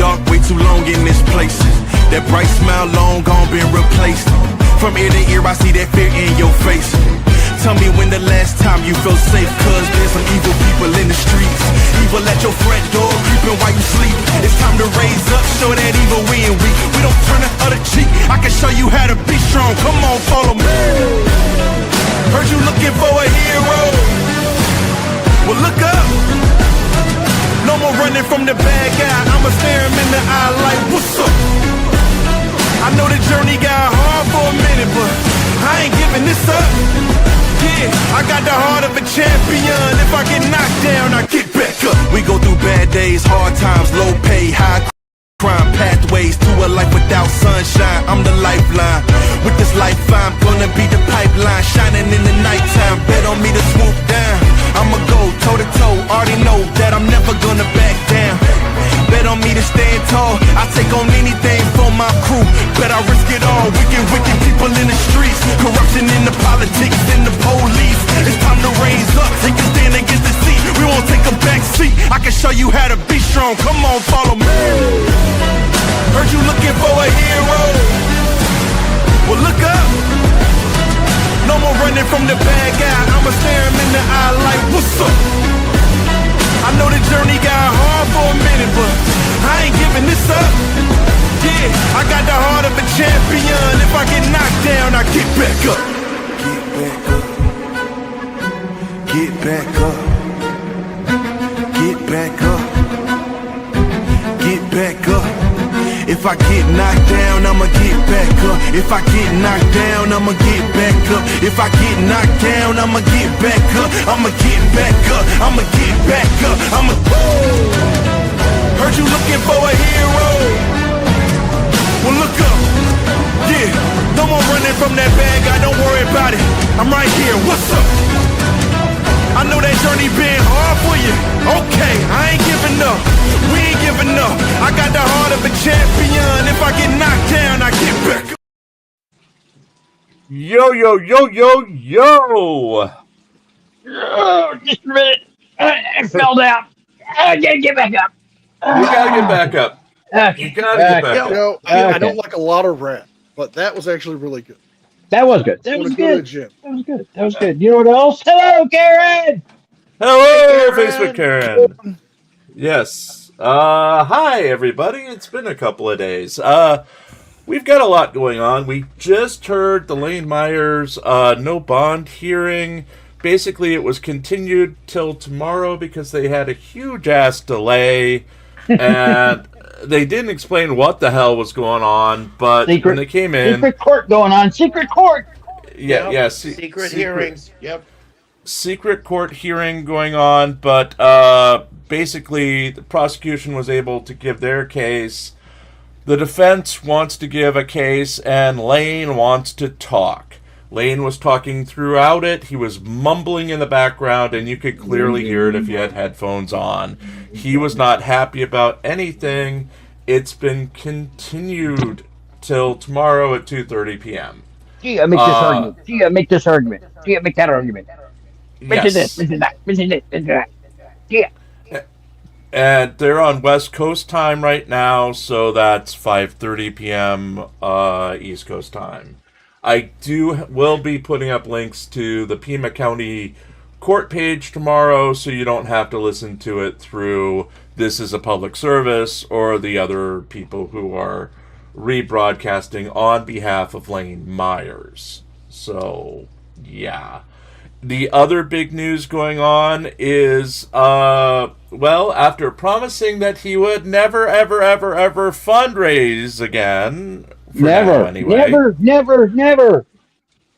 dark way too long in this place. That bright smile long gone been replaced. From ear to ear I see that fear in your face. Tell me when the last time you felt safe, cause there's some evil people in the streets. Evil at your front door, creeping while you sleep. It's time to raise up, show that evil we ain't weak. We don't turn the other cheek, I can show you how to be strong. Come on, follow me. Heard you looking for a hero. Well, look up. No more running from the bad guy, I'ma stare him in the eye like, what's up? I know the journey got hard for a minute, but I ain't giving this up. Yeah, I got the heart of a champion. If I get knocked down, I get back up. We go through bad days, hard times, low pay, high crime, pathways to a life without sunshine. I'm the lifeline. With this life I'm gonna be the pipeline, shining in the nighttime. Bet on me to swoop down. I'ma go toe to toe, already know that I'm never gonna back down. Bet on me to stand tall, I take on anything for my crew. Bet I risk it all, wicked people in the streets. Corruption in the politics and the police. It's time to raise up, take a stand against the seat. We won't take a back seat, I can show you how to be strong. Come on, follow me. Heard you looking for a hero. Well, look up. No more running from the bad guy, I'ma stare him in the eye like, what's up? I know the journey got hard for a minute, but I ain't giving this up. Yeah, I got the heart of a champion. If I get knocked down, I get back up. Get back up. Get back up. Get back up. Get back up. If I get knocked down, I'ma get back up. If I get knocked down, I'ma get back up. If I get knocked down, I'ma get back up. I'ma get back up. I'ma get back up. I'ma. Heard you looking for a hero. Well, look up. Yeah, no more running from that bad guy. Don't worry about it. I'm right here. What's up? I know that journey been hard for you. Okay, I ain't giving up. We ain't giving up. I got the heart of a champion. If I get knocked down, I get back up. Yo, yo, yo, yo, yo. Oh, just a minute. I fell down. I gotta get back up. You gotta get back up. Okay. You gotta get back up. You know, I don't like a lot of rap, but that was actually really good. That was good. That Wanna was go to the good. gym. That was good. That was good. You know what else? Hello, Karen. Hello, Facebook Karen. Yes. Hi, everybody. It's been a couple of days. We've got a lot going on. We just heard the Lane Myers no bond hearing. Basically, it was continued till tomorrow because they had a huge-ass delay, and they didn't explain what the hell was going on, but when they came in... Secret court going on. Secret court! Yeah, Yep. yeah. Secret hearings. Yep. Secret court hearing going on, but basically the prosecution was able to give their case. The defense wants to give a case, and Lane wants to talk. Lane was talking throughout it. He was mumbling in the background, and you could clearly hear it if you had headphones on. He was not happy about anything. It's been continued till tomorrow at 2:30 p.m. Gee, I make this argument. Gee, I make this argument. Gee, I make that argument. Mention this, mention that, mention this, mention that. Yeah. And they're on West Coast time right now, so that's 5:30 p.m. East Coast time. I will be putting up links to the Pima County court page tomorrow, so you don't have to listen to it through This Is a Public Service or the other people who are rebroadcasting on behalf of Lane Myers. So, yeah. The other big news going on is, well, after promising that he would never, ever, ever, ever fundraise again. Never, anyway. Never.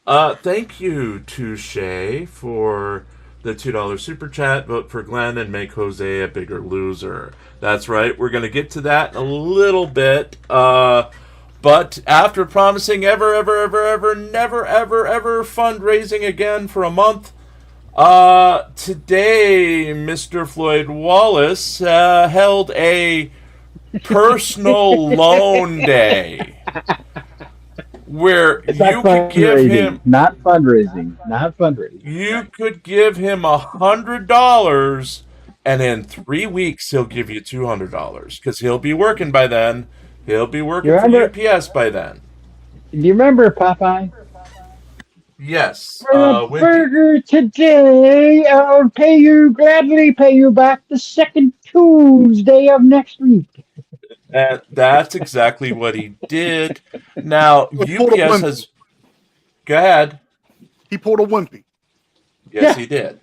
Thank you, Touche, for the $2 super chat. Vote for Glenn and make Jose a bigger loser. That's right. We're going to get to that in a little bit. But after promising never, ever fundraising again for a month, today Mr. Floyd Wallace held a personal loan day where you could give him not fundraising. You could give him $100 And in 3 weeks, he'll give you $200 because he'll be working by then. He'll be working for UPS by then. Do you remember Popeye? Yes. For a burger today, I'll gladly pay you back the second Tuesday of next week. And that's exactly what he did. Now, UPS has... Go ahead. He pulled a wimpy. Yes, he did.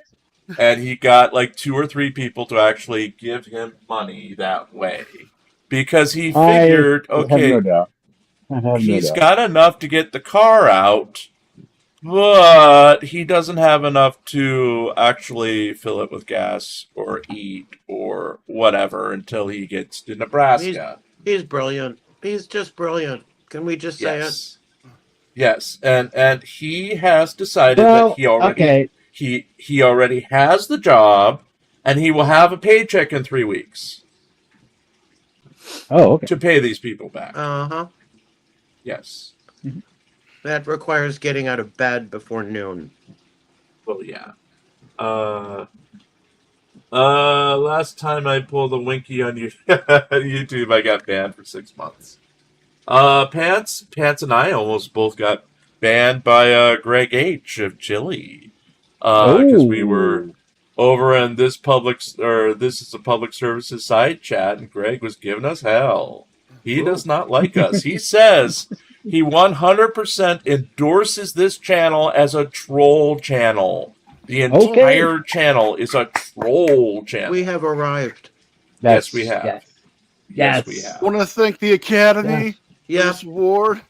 And he got like 2 or 3 people to actually give him money that way. Because he figured, okay, he's got enough to get the car out, but he doesn't have enough to actually fill it with gas or eat or whatever until he gets to Nebraska. He's brilliant. He's just brilliant. Can we just say it? Yes, and he has decided that he already he already has the job, and he will have a paycheck in 3 weeks. Oh, okay. To pay these people back. Uh-huh. Yes. That requires getting out of bed before noon. Well, yeah. Last time I pulled a Winky on YouTube, I got banned for 6 months. Pants and I almost both got banned by Greg H of Chille, because we were over in this this is a public services side chat, and Greg was giving us hell. He does not like us. He says he 100% endorses this channel as a troll channel. The entire channel is a troll channel. We have arrived. Yes, we have. Yes, we have. I want to thank the Academy. Yes, award.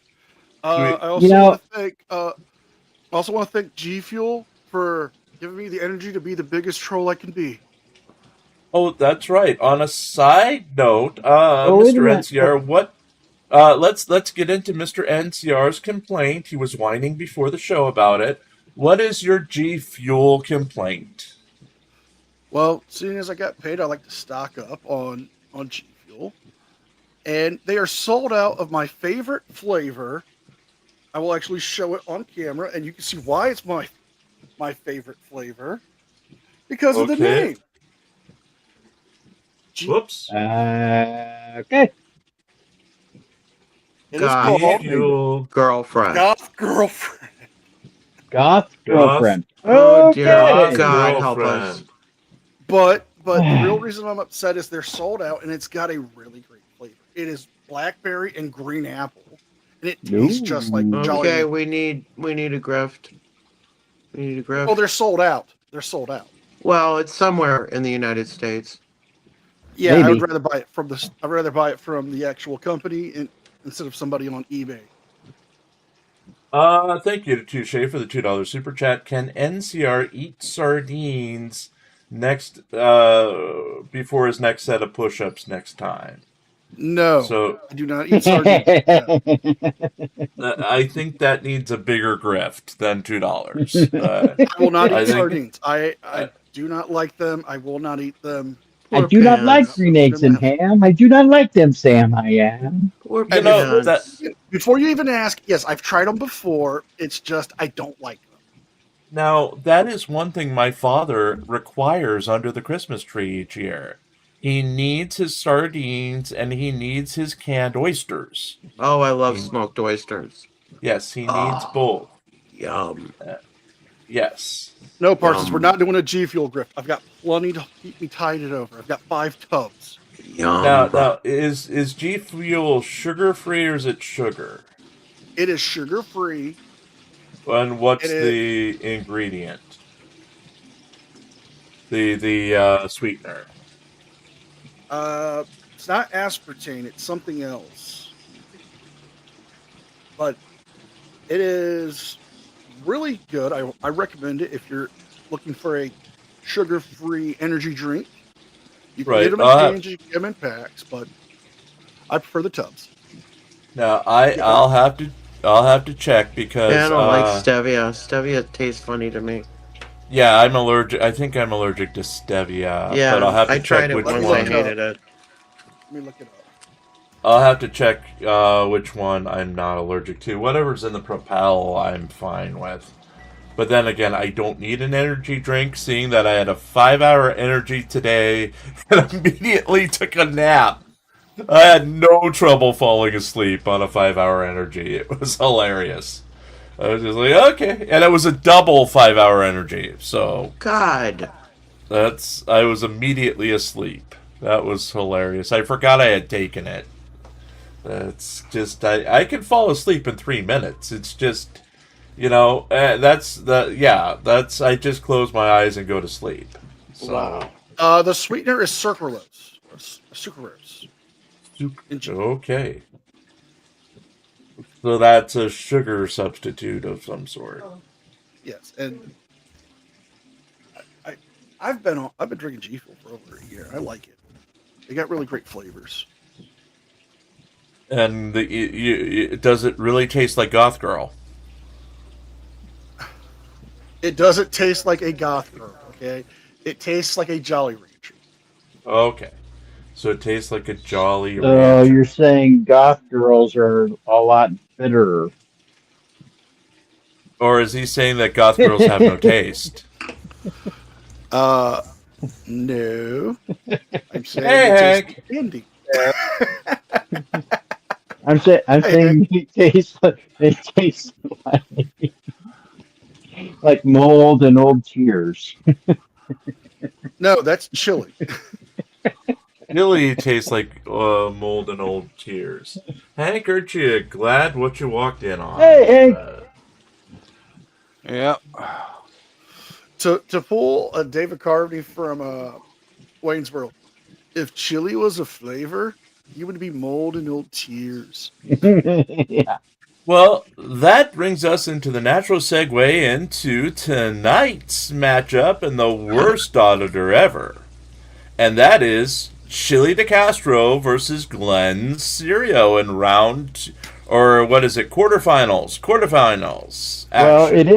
I also want to thank G Fuel for giving me the energy to be the biggest troll I can be. Oh, that's right. On a side note, Mr. NCR, what? Let's get into Mr. NCR's complaint. He was whining before the show about it. What is your G Fuel complaint? Well, seeing as I got paid, I like to stock up on G Fuel, and they are sold out of my favorite flavor. I will actually show it on camera, and you can see why it's my favorite flavor, because of the name. Whoops. Okay. It is called Fuel Girlfriend. Goth Girlfriend. Goth Girlfriend. Oh dear Okay. God, help us. But the real reason I'm upset is they're sold out, and it's got a really great flavor. It is blackberry and green apple, and it tastes just like Jolly. Okay, we need a grift. We need a grift. Oh, they're sold out. They're sold out. Well, it's somewhere in the United States. Yeah, Maybe. I would rather buy it from the. I'd rather buy it from the actual company instead of somebody on eBay. Thank you to Touche for the $2 super chat. Can NCR eat sardines next before his next set of push-ups next time? No, So I do not eat sardines. I think that needs a bigger grift than $2. I will not I eat think- sardines. I do not like them. I will not eat them. I do not like green eggs and ham. I do not like them, Sam. I am. Poor You know, pants. Before you even ask, yes, I've tried them before. It's just I don't like them. Now, that is one thing my father requires under the Christmas tree each year. He needs his sardines and he needs his canned oysters. Oh, I love smoked oysters. Yes, he needs both. Yum. No, Yes. Parsons, we're not doing a G Fuel grift. I've got plenty to keep me tied over. I've got 5 tubs. Yum. Now, is G Fuel sugar-free or is it sugar? It is sugar-free. And what's the ingredient? The sweetener. It's not aspartame. It's something else. But it is really good. I recommend it if you're looking for a sugar-free energy drink. You can get them in cans, you can get them in packs, but I prefer the tubs. Now, I'll have to check because I don't like stevia. Stevia tastes funny to me. Yeah, I'm allergic. I think I'm allergic to stevia. Yeah, but I'll have to I tried check it which once. one. I hated it. Let me look it up. I'll have to check which one I'm not allergic to. Whatever's in the Propel, I'm fine with. But then again, I don't need an energy drink, seeing that I had a 5-hour energy today and immediately took a nap. I had no trouble falling asleep on a 5-hour energy. It was hilarious. I was just like, okay. And it was a double 5-hour energy. So God. I was immediately asleep. That was hilarious. I forgot I had taken it. That's just, I can fall asleep in 3 minutes. It's just, I just close my eyes and go to sleep. So. Wow. The sweetener is sucralose. Sucralose. Okay. So that's a sugar substitute of some sort. Yes, and I've been drinking G Fuel for over a year. I like it. They got really great flavors. And does it really taste like Goth Girl? It doesn't taste like a goth girl, okay? It tastes like a Jolly Rancher. Okay. So it tastes like a Jolly So Rancher. you're saying goth girls are a lot bitter. Or is he saying that Goth Girls have no taste? No. I'm saying it tastes like candy. I'm saying they taste like mold and old tears. No, that's chili. Really tastes like mold and old tears. Hank, aren't you glad what you walked in on? Hey, Hank. Yeah. To pull a David Carvey from Waynesboro, if chili was a flavor, you would be mold and old tears. Yeah. Well, that brings us into the natural segue into tonight's matchup and the worst auditor ever. And that is Chille DeCastro versus Glenn Cerio in quarterfinals. Quarterfinals. Well, Action.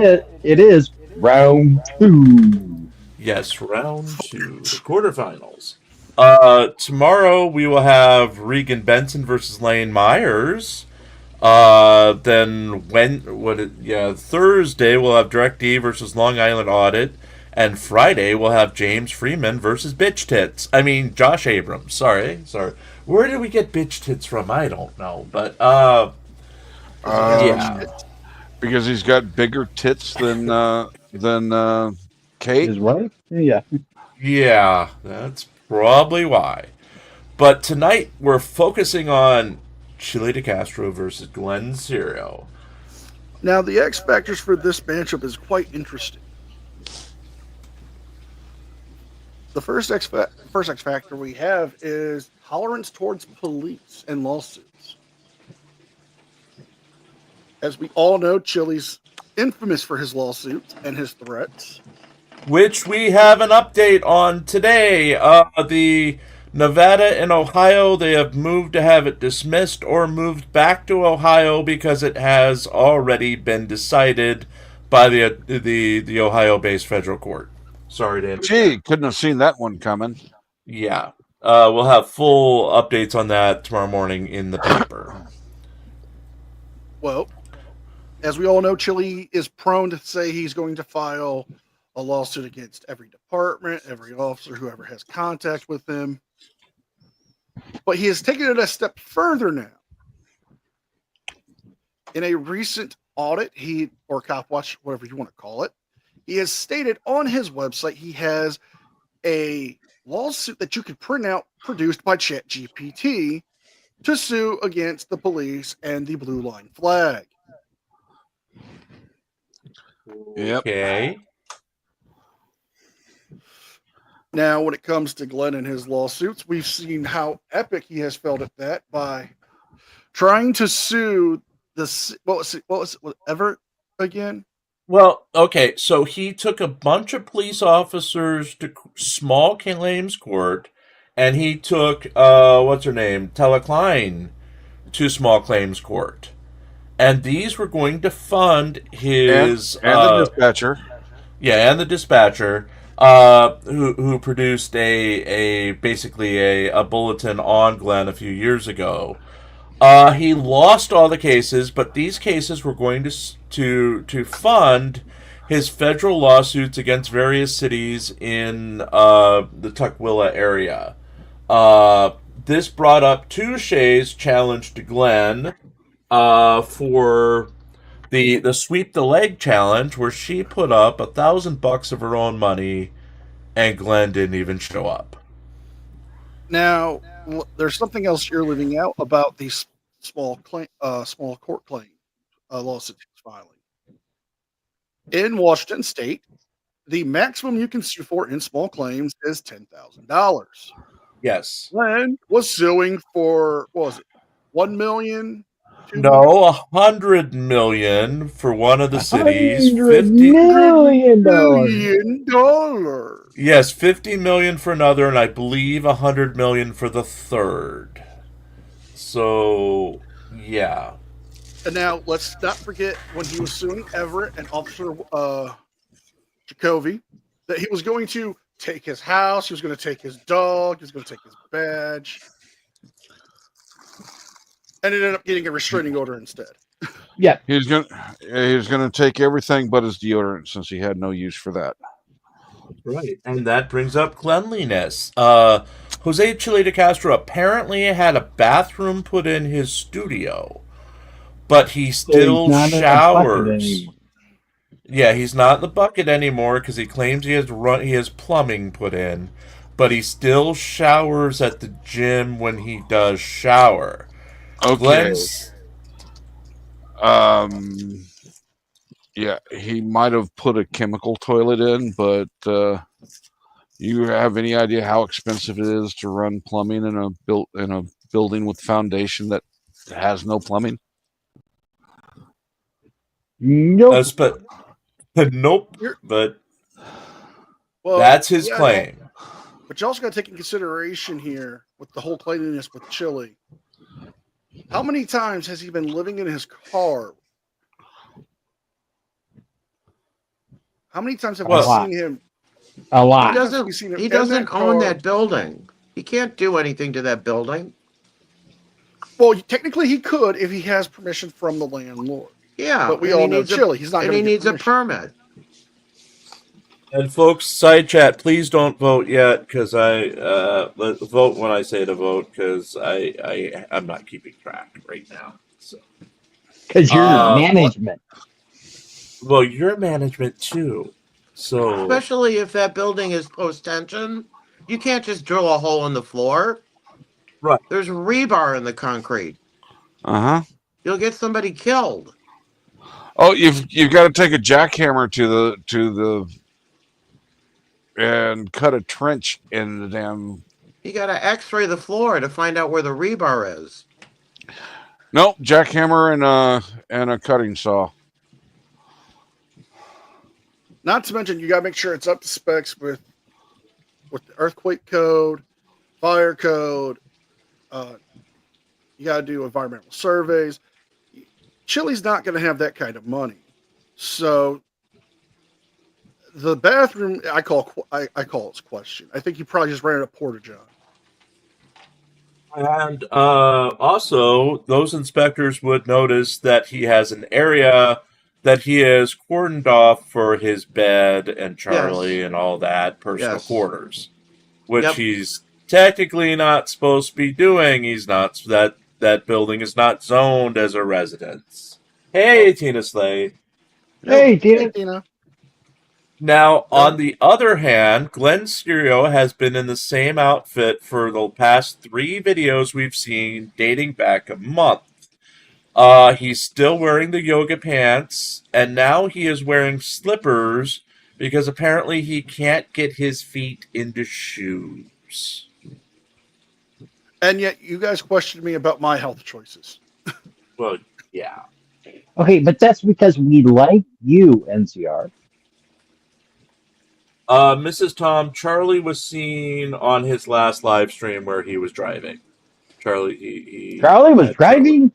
it is round 2. Yes, round 2. The quarterfinals. Tomorrow we will have Regan Benson versus Lane Myers. Thursday we'll have Direct D versus Long Island Audit. And Friday we'll have James Freeman versus Josh Abrams. Sorry. Where did we get Bitch Tits from? I don't know. But, yeah. Because he's got bigger tits than Kate. His wife? Yeah. Yeah, that's probably why. But tonight we're focusing on Chille DeCastro versus Glenn Cerio. Now, the X factors for this matchup is quite interesting. The first X factor we have is tolerance towards police and lawsuits. As we all know, Chille's infamous for his lawsuits and his threats. Which we have an update on today. The Nevada and Ohio, they have moved to have it dismissed or moved back to Ohio because it has already been decided by the Ohio-based federal court. Sorry, Dan. Gee, couldn't have seen that one coming. Yeah. We'll have full updates on that tomorrow morning in the paper. Well, as we all know, Chille is prone to say he's going to file a lawsuit against every department, every officer, whoever has contact with him. But he has taken it a step further now. In a recent audit, or cop watch, whatever you want to call it, he has stated on his website he has a lawsuit that you could print out produced by ChatGPT to sue against the police and the Blue Line Flag. Yep. Okay. Now, when it comes to Glenn and his lawsuits, we've seen how epic he has failed at that by trying to sue whatever again? Well, okay, so he took a bunch of police officers to small claims court, and he took, Tella Klein to small claims court. And these were going to fund his... And the dispatcher. Yeah, and the dispatcher, who produced basically a bulletin on Glenn a few years ago. He lost all the cases, but these cases were going to fund his federal lawsuits against various cities in the Tukwila area. This brought up Touche's challenge to Glenn for the sweep the leg challenge, where she put up $1,000 of her own money, and Glenn didn't even show up. Now, there's something else you're leaving out about these small court claim lawsuits he's filing. In Washington State, the maximum you can sue for in small claims is $10,000. Yes. Glenn was suing for, what was it, 1 million? No, $100 million for one of the cities. $100 million. Yes, $50 million for another, and I believe $100 million for the third. So, yeah. And now let's not forget when he was suing Everett and Officer Jacoby that he was going to take his house, he was going to take his dog, he was going to take his badge, and it ended up getting a restraining order instead. Yeah, He's gonna take everything but his deodorant since he had no use for that. Right. And that brings up cleanliness. Jose Chille DeCastro apparently had a bathroom put in his studio, but he still showers. Yeah, he's not in the bucket anymore because he claims he has plumbing put in, but he still showers at the gym when he does shower. Okay. Yeah, he might have put a chemical toilet in, but you have any idea how expensive it is to run plumbing in a building with foundation that has no plumbing? Nope. Nope. But Well, that's his claim. But you also got to take in consideration here with the whole cleanliness with Chille. How many times has he been living in his car? How many times have we seen him? A lot. He doesn't own that building. He can't do anything to that building. Well, technically he could if he has permission from the landlord. Yeah, but we all know Chille. He's not going to. And he needs a permit. And folks, side chat, please don't vote yet because vote when I say to vote because I'm not keeping track right now. So because you're management. Well, you're management too. So especially if that building is post tension, you can't just drill a hole in the floor. Right. There's rebar in the concrete. You'll get somebody killed. Oh, you've got to take a jackhammer to the and cut a trench in the damn. You got to X-ray the floor to find out where the rebar is. Nope, jackhammer and a cutting saw. Not to mention, you got to make sure it's up to specs with the earthquake code, fire code. You got to do environmental surveys. Chille's not going to have that kind of money, so the bathroom I call it's question. I think he probably just ran a porta john. And also, those inspectors would notice that he has an area that he has cordoned off for his bed and Charlie and all that personal quarters, which he's technically not supposed to be doing. He's not that building is not zoned as a residence. Hey, Tina Slade. Hey, Tina. Now, on the other hand, Glenn Cerio has been in the same outfit for the past 3 videos we've seen, dating back a month. He's still wearing the yoga pants, and now he is wearing slippers because apparently he can't get his feet into shoes. And yet, you guys questioned me about my health choices. Well, yeah. Okay, but that's because we like you, NCR. Mrs. Tom, Charlie was seen on his last live stream where he was driving. Charlie was driving?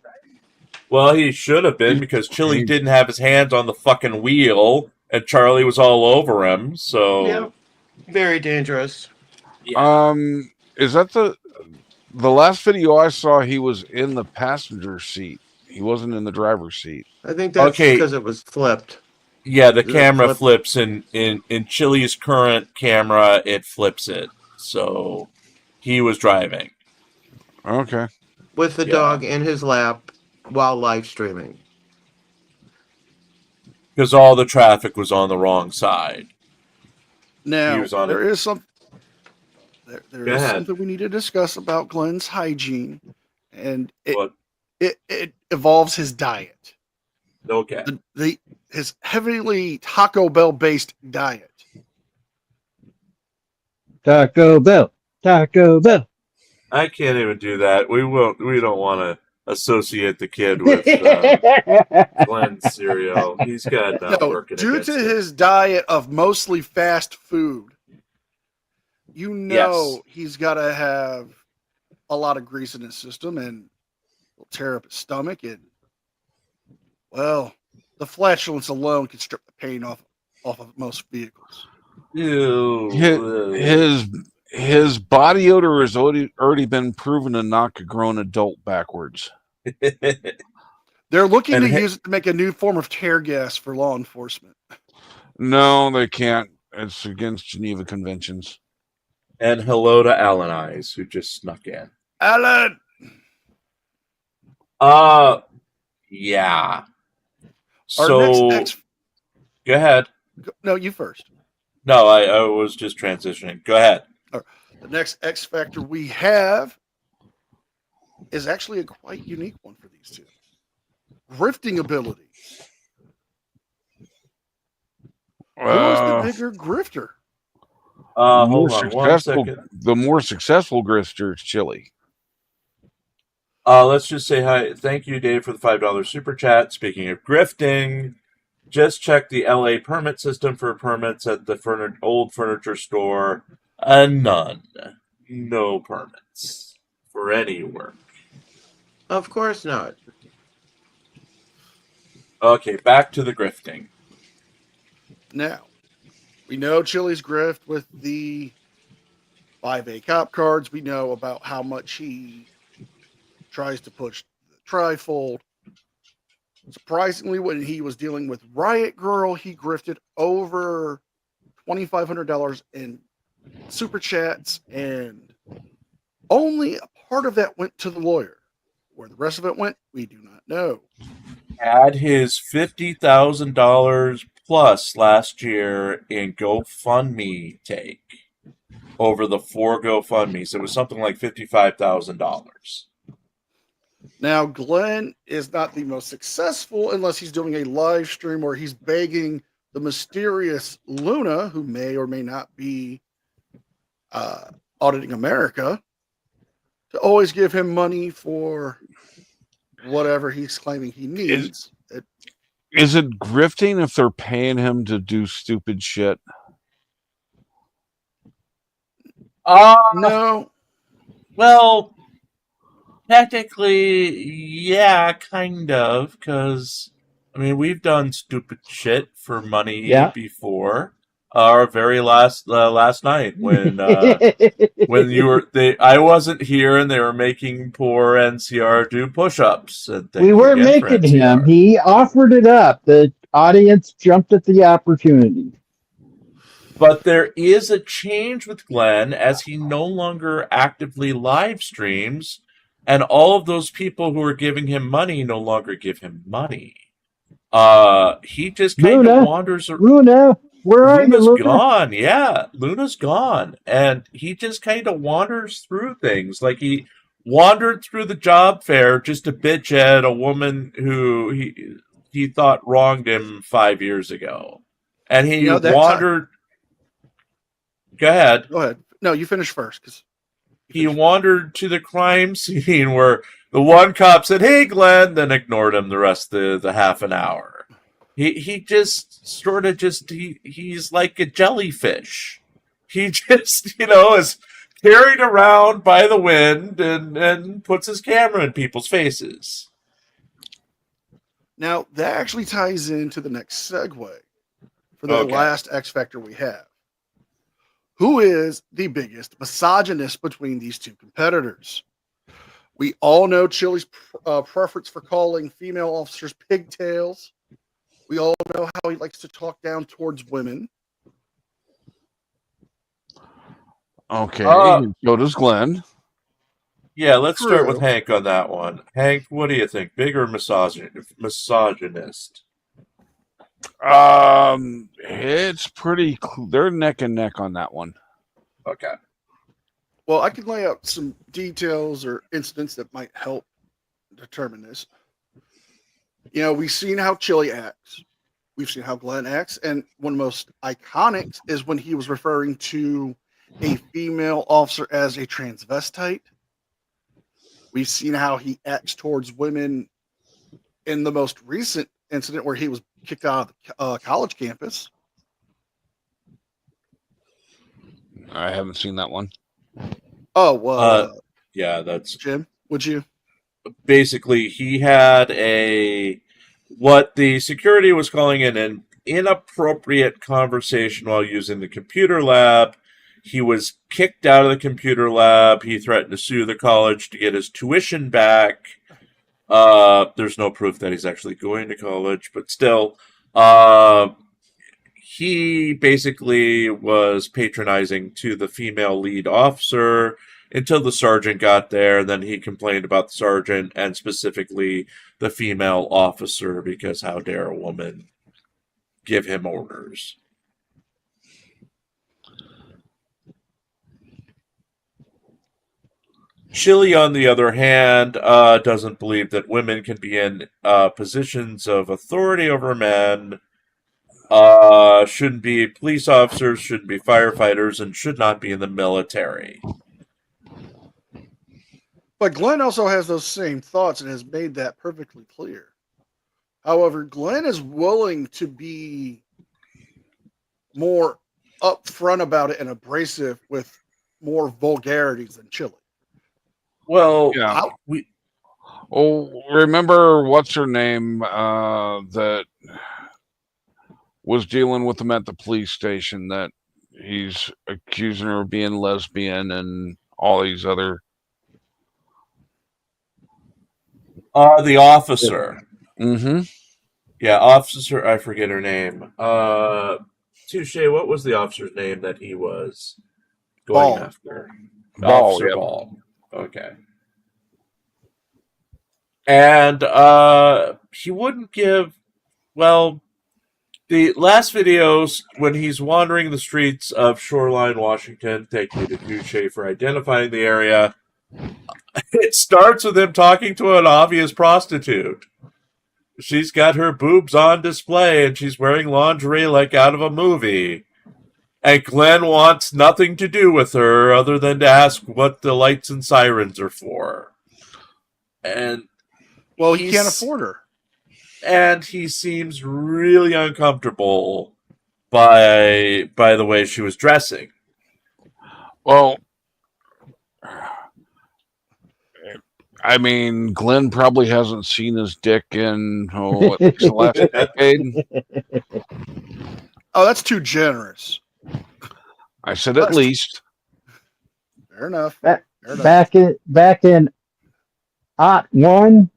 Well, he should have been because Chille didn't have his hands on the fucking wheel and Charlie was all over him, so... Yeah, very dangerous. Yeah. Is that the last video I saw, he was in the passenger seat. He wasn't in the driver's seat. I think that's because it was flipped. Yeah, the Does it camera flip? flips in Chille's current camera, it flips it. So he was driving. Okay. With the Yeah. dog in his lap while live streaming. Because all the traffic was on the wrong side. Now, was on there it. is some. There Go is ahead. something we need to discuss about Glenn's hygiene, and What? it involves his diet. Okay. His heavily Taco Bell based diet. Taco Bell. Taco Bell. I can't even do that. We don't want to associate the kid with Glenn Cerio. He's got working due against to him. his diet of mostly fast food, he's got to have a lot of grease in his system, and will tear up his stomach, and well, the flatulence alone can strip the paint off of most vehicles. Ew. His body odor has already been proven to knock a grown adult backwards. They're looking And to use it to make a new form of tear gas for law enforcement. No, they can't. It's against Geneva Conventions. And hello to Alan Eyes, who just snuck in. Alan! Yeah. Our So, go ahead. No, you first. No, I was just transitioning. Go ahead. The next X Factor we have is actually a quite unique one for these two. Grifting ability. Who is the bigger grifter? Hold on one second. The more successful grifter is Chille. Let's just say hi. Thank you, Dave, for the $5 super chat. Speaking of grifting, just check the LA permit system for permits at the old furniture store. None. No permits for any work. Of course not. Okay, back to the grifting. Now, we know Chille's grift with the 5A cop cards. We know about how much he tries to push the trifold. Surprisingly, when he was dealing with Riot Girl, he grifted over $2,500 in super chats, and only a part of that went to the lawyer. Where the rest of it went, we do not know. Had his $50,000 plus last year in GoFundMe take over the 4 GoFundMes. It was something like $55,000. Now, Glenn is not the most successful unless he's doing a live stream where he's begging the mysterious Luna, who may or may not be auditing America, to always give him money for whatever he's claiming he needs. Is it grifting if they're paying him to do stupid shit? No. Well, technically, yeah, kind of, because, I mean, we've done stupid shit for money before. Our very last night when when I wasn't here and they were making poor NCR do push-ups. And we weren't making him. He offered it up. The audience jumped at the opportunity. But there is a change with Glenn as he no longer actively live streams, and all of those people who are giving him money no longer give him money. He just kind of wanders around. Luna, where are you, Luna? Gone. Yeah, Luna's gone. And he just kind of wanders through things. Like he wandered through the job fair just to bitch at a woman who he thought wronged him 5 years ago. And he wandered... Go ahead. Go ahead. No, you finish first. He wandered to the crime scene where the one cop said, "Hey, Glenn," then ignored him the rest of the half an hour. He just sort of he's like a jellyfish. He just, is carried around by the wind and puts his camera in people's faces. Now, that actually ties into the next segue for the last X Factor we have. Who is the biggest misogynist between these two competitors? We all know Chille's preference for calling female officers pigtails. We all know how he likes to talk down towards women. Okay, Uh, so does Glenn. Yeah, let's start with True. Hank on that one. Hank, what do you think? Big or misogynist? It's pretty. They're neck and neck on that one. Okay. Well, I can lay out some details or incidents that might help determine this. You know, we've seen how Chille acts. We've seen how Glenn acts. And one of the most iconic is when he was referring to a female officer as a transvestite. We've seen how he acts towards women in the most recent incident where he was kicked out of the college campus. I haven't seen that one. Oh, yeah, that's Jim, would you? basically he had what the security was calling an inappropriate conversation while using the computer lab. He was kicked out of the computer lab. He threatened to sue the college to get his tuition back. There's no proof that he's actually going to college, but still, he basically was patronizing to the female lead officer until the sergeant got there. Then he complained about the sergeant and specifically the female officer because how dare a woman give him orders. Chille, on the other hand, doesn't believe that women can be in positions of authority over men, shouldn't be police officers, shouldn't be firefighters, and should not be in the military. But Glenn also has those same thoughts and has made that perfectly clear. However, Glenn is willing to be more upfront about it and abrasive with more vulgarities than Chille. Well, yeah. Remember what's her name that was dealing with him at the police station that he's accusing her of being lesbian and all these other. The officer. Mm-hmm. Yeah, officer. I forget her name. Touche. What was the officer's name that he was going after? Ball. Officer Yep. Ball. Okay. And he wouldn't give. Well, the last videos when he's wandering the streets of Shoreline, Washington, thank you to Touche for identifying the area. It starts with him talking to an obvious prostitute. She's got her boobs on display and she's wearing lingerie like out of a movie. And Glenn wants nothing to do with her other than to ask what the lights and sirens are for. And well, he can't afford her. And he seems really uncomfortable by the way she was dressing. Well, I mean, Glenn probably hasn't seen his dick in at least the last decade. Oh, that's too generous. I said at least. Fair enough. Back in '01.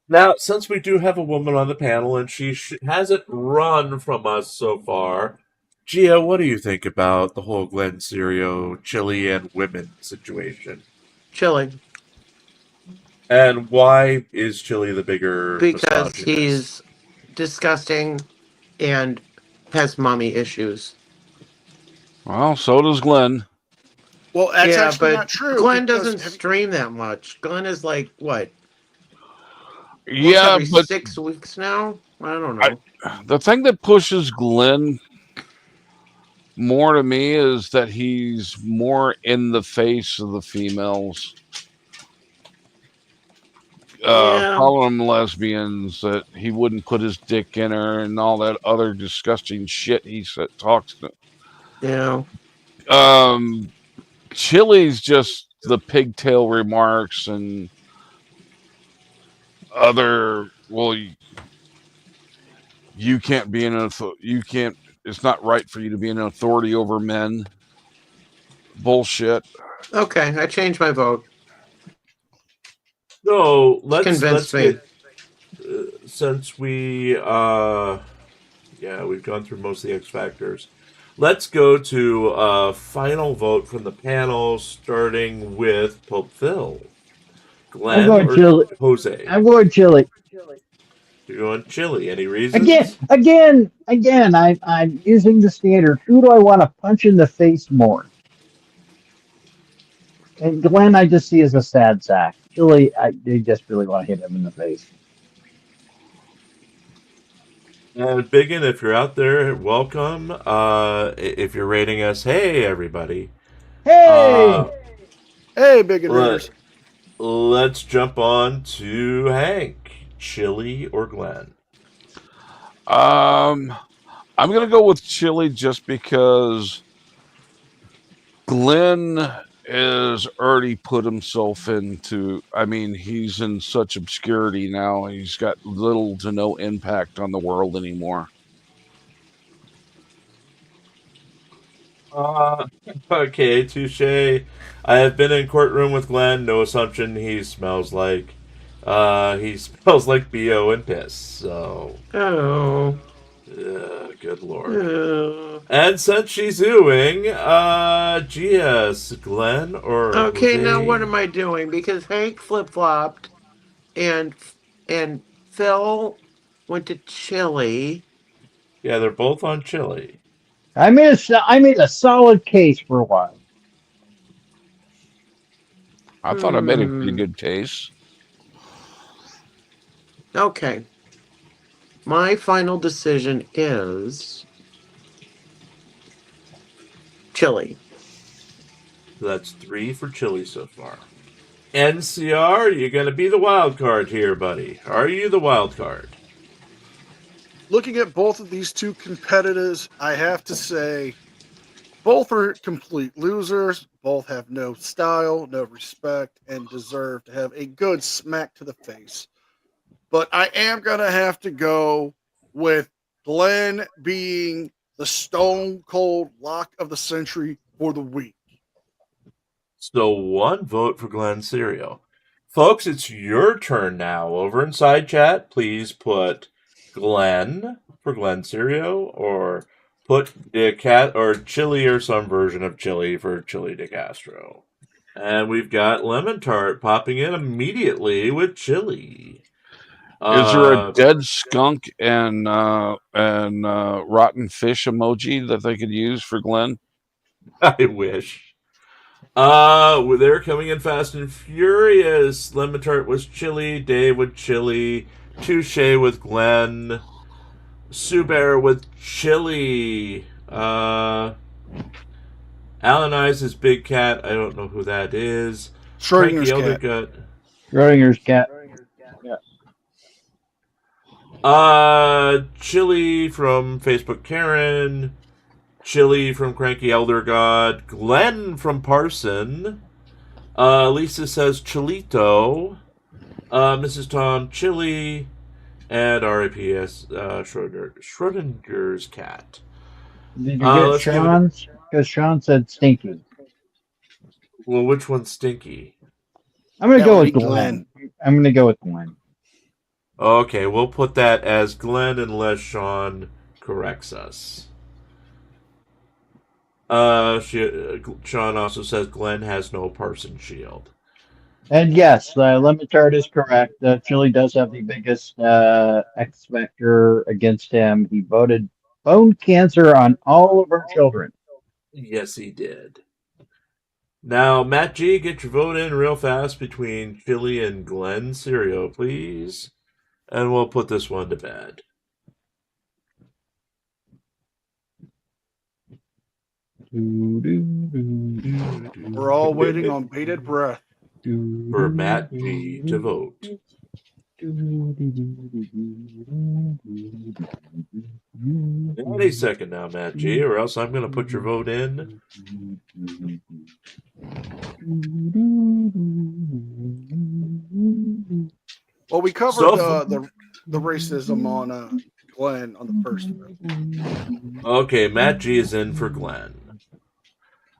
Now, since we do have a woman on the panel and she hasn't run from us so far, Gia, what do you think about the whole Glenn Cerio, Chille, and women situation? Chille. And why is Chille the bigger Because misogynist? he's disgusting and has mommy issues. Well, so does Glenn. Well, that's yeah, actually but not true. Glenn doesn't stream that much. Glenn is like, what? Yeah, every but 6 weeks now? I don't know. The thing that pushes Glenn more to me is that he's more in the face of the females. Calling them lesbians, that he wouldn't put his dick in her and all that other disgusting shit he talks to. Yeah. Chille's just the pigtail remarks and other, well, you can't be it's not right for you to be an authority over men. Bullshit. Okay, I changed my vote. So let's Convince me. Since we we've gone through most of the X factors. Let's go to final vote from the panel, starting with Pope Phil. Glenn or Chille. Jose? I'm going Chille. You're going Chille. Any reasons? Again, I'm using the standard. Who do I want to punch in the face more? And Glenn, I just see as a sad sack. Chille, I just really want to hit him in the face. And Biggin, if you're out there, welcome. If you're rating us, hey everybody. Hey! Hey, big and Let's jump on to Hank. Chille or Glenn? I'm gonna go with Chille just because Glenn has already put himself into. I mean, he's in such obscurity now. He's got little to no impact on the world anymore. Okay, touche. I have been in courtroom with Glenn. No assumption. He smells like BO and piss. So, Oh. good lord. Oh. And since she's oohing, GS, Glenn or Okay, Jose? now what am I doing? Because Hank flip-flopped and Phil went to Chille. Yeah, they're both on Chille. I made a solid case for a while. I thought I made a pretty good case. Okay. My final decision is Chille. That's 3 for Chille so far. NCR, you're going to be the wild card here, buddy. Are you the wild card? Looking at both of these two competitors, I have to say both are complete losers. Both have no style, no respect, and deserve to have a good smack to the face. But I am going to have to go with Glenn being the stone cold lock of the century for the week. So 1 vote for Glenn Cerio. Folks, it's your turn now. Over in side chat, please put Glenn for Glenn Cerio, or put Chille or some version of Chille for Chille DeCastro. And we've got Lemon Tart popping in immediately with Chille. Is there a dead skunk and rotten fish emoji that they could use for Glenn? I wish. They're coming in fast and furious. Lemon Tart was Chille, Dave with Chille, Touche with Glenn, Sue Bear with Chille, Alan Eyes is Big Cat. I don't know who that is. Schrodinger's cat. Schrodinger's cat. Yeah. Chille from Facebook Karen, Chille from Cranky Elder God, Glenn from Parson, Lisa says Chillito, Mrs. Tom Chille, and RIPS Schrodinger's cat. Did you get Sean's? Because Sean said Stinky. Well, which one's Stinky? I'm going to go with Glenn. I'm going to go with Glenn. Okay, we'll put that as Glenn unless Sean corrects us. Sean also says Glenn has no Parson shield. And yes, Lemon Tart is correct. Chille does have the biggest X factor against him. He voted bone cancer on all of our children. Yes, he did. Now, Matt G, get your vote in real fast between Chille and Glenn Cerio, please. And we'll put this one to bed. We're all waiting on bated breath for Matt G to vote. Any second now, Matt G, or else I'm going to put your vote in. Well, we covered the racism on Glenn on the first one. Okay, Matt G is in for Glenn.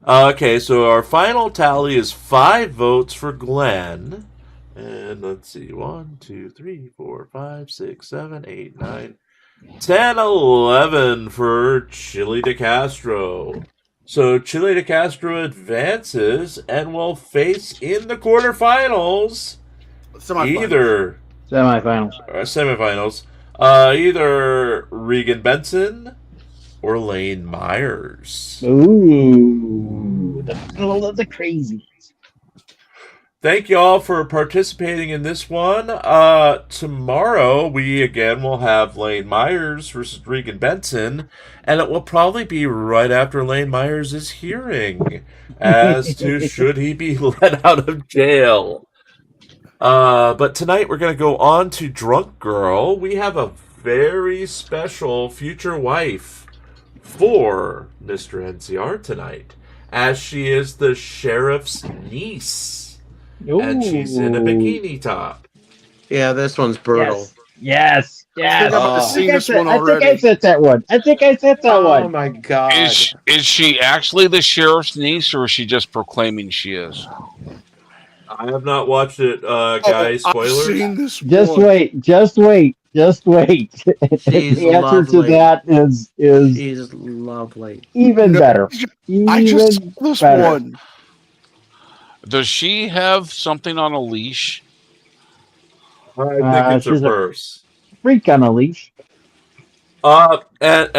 Okay, so our final tally is 5 votes for Glenn, And let's see, 1, 2, 3, 4, 5, 6, 7, 8, 9, 10, 11 for Chille DeCastro. So Chille DeCastro advances and will face in the quarterfinals either semifinals, either Regan Benson or Lane Myers. Ooh, the battle of the crazy. Thank you all for participating in this one. Tomorrow, we again will have Lane Myers versus Regan Benson, and it will probably be right after Lane Myers' hearing as to should he be let out of jail. But tonight, we're going to go on to Drunk Girl. We have a very special future wife for Mr. NCR tonight, as she is the sheriff's niece. And she's in a bikini top. Yeah, this one's brutal. Yes. I'm about to see this one I already. think I said that one. Oh my god. Is she actually the sheriff's niece, or is she just proclaiming she is? I have not watched it, guys. Spoilers. I've seen this Just one. wait. She's The answer to lovely. that is She's lovely. even better. I just saw Even this better. one. Does she have something on a leash? I think it's her she's a- purse. Freak on a leash. And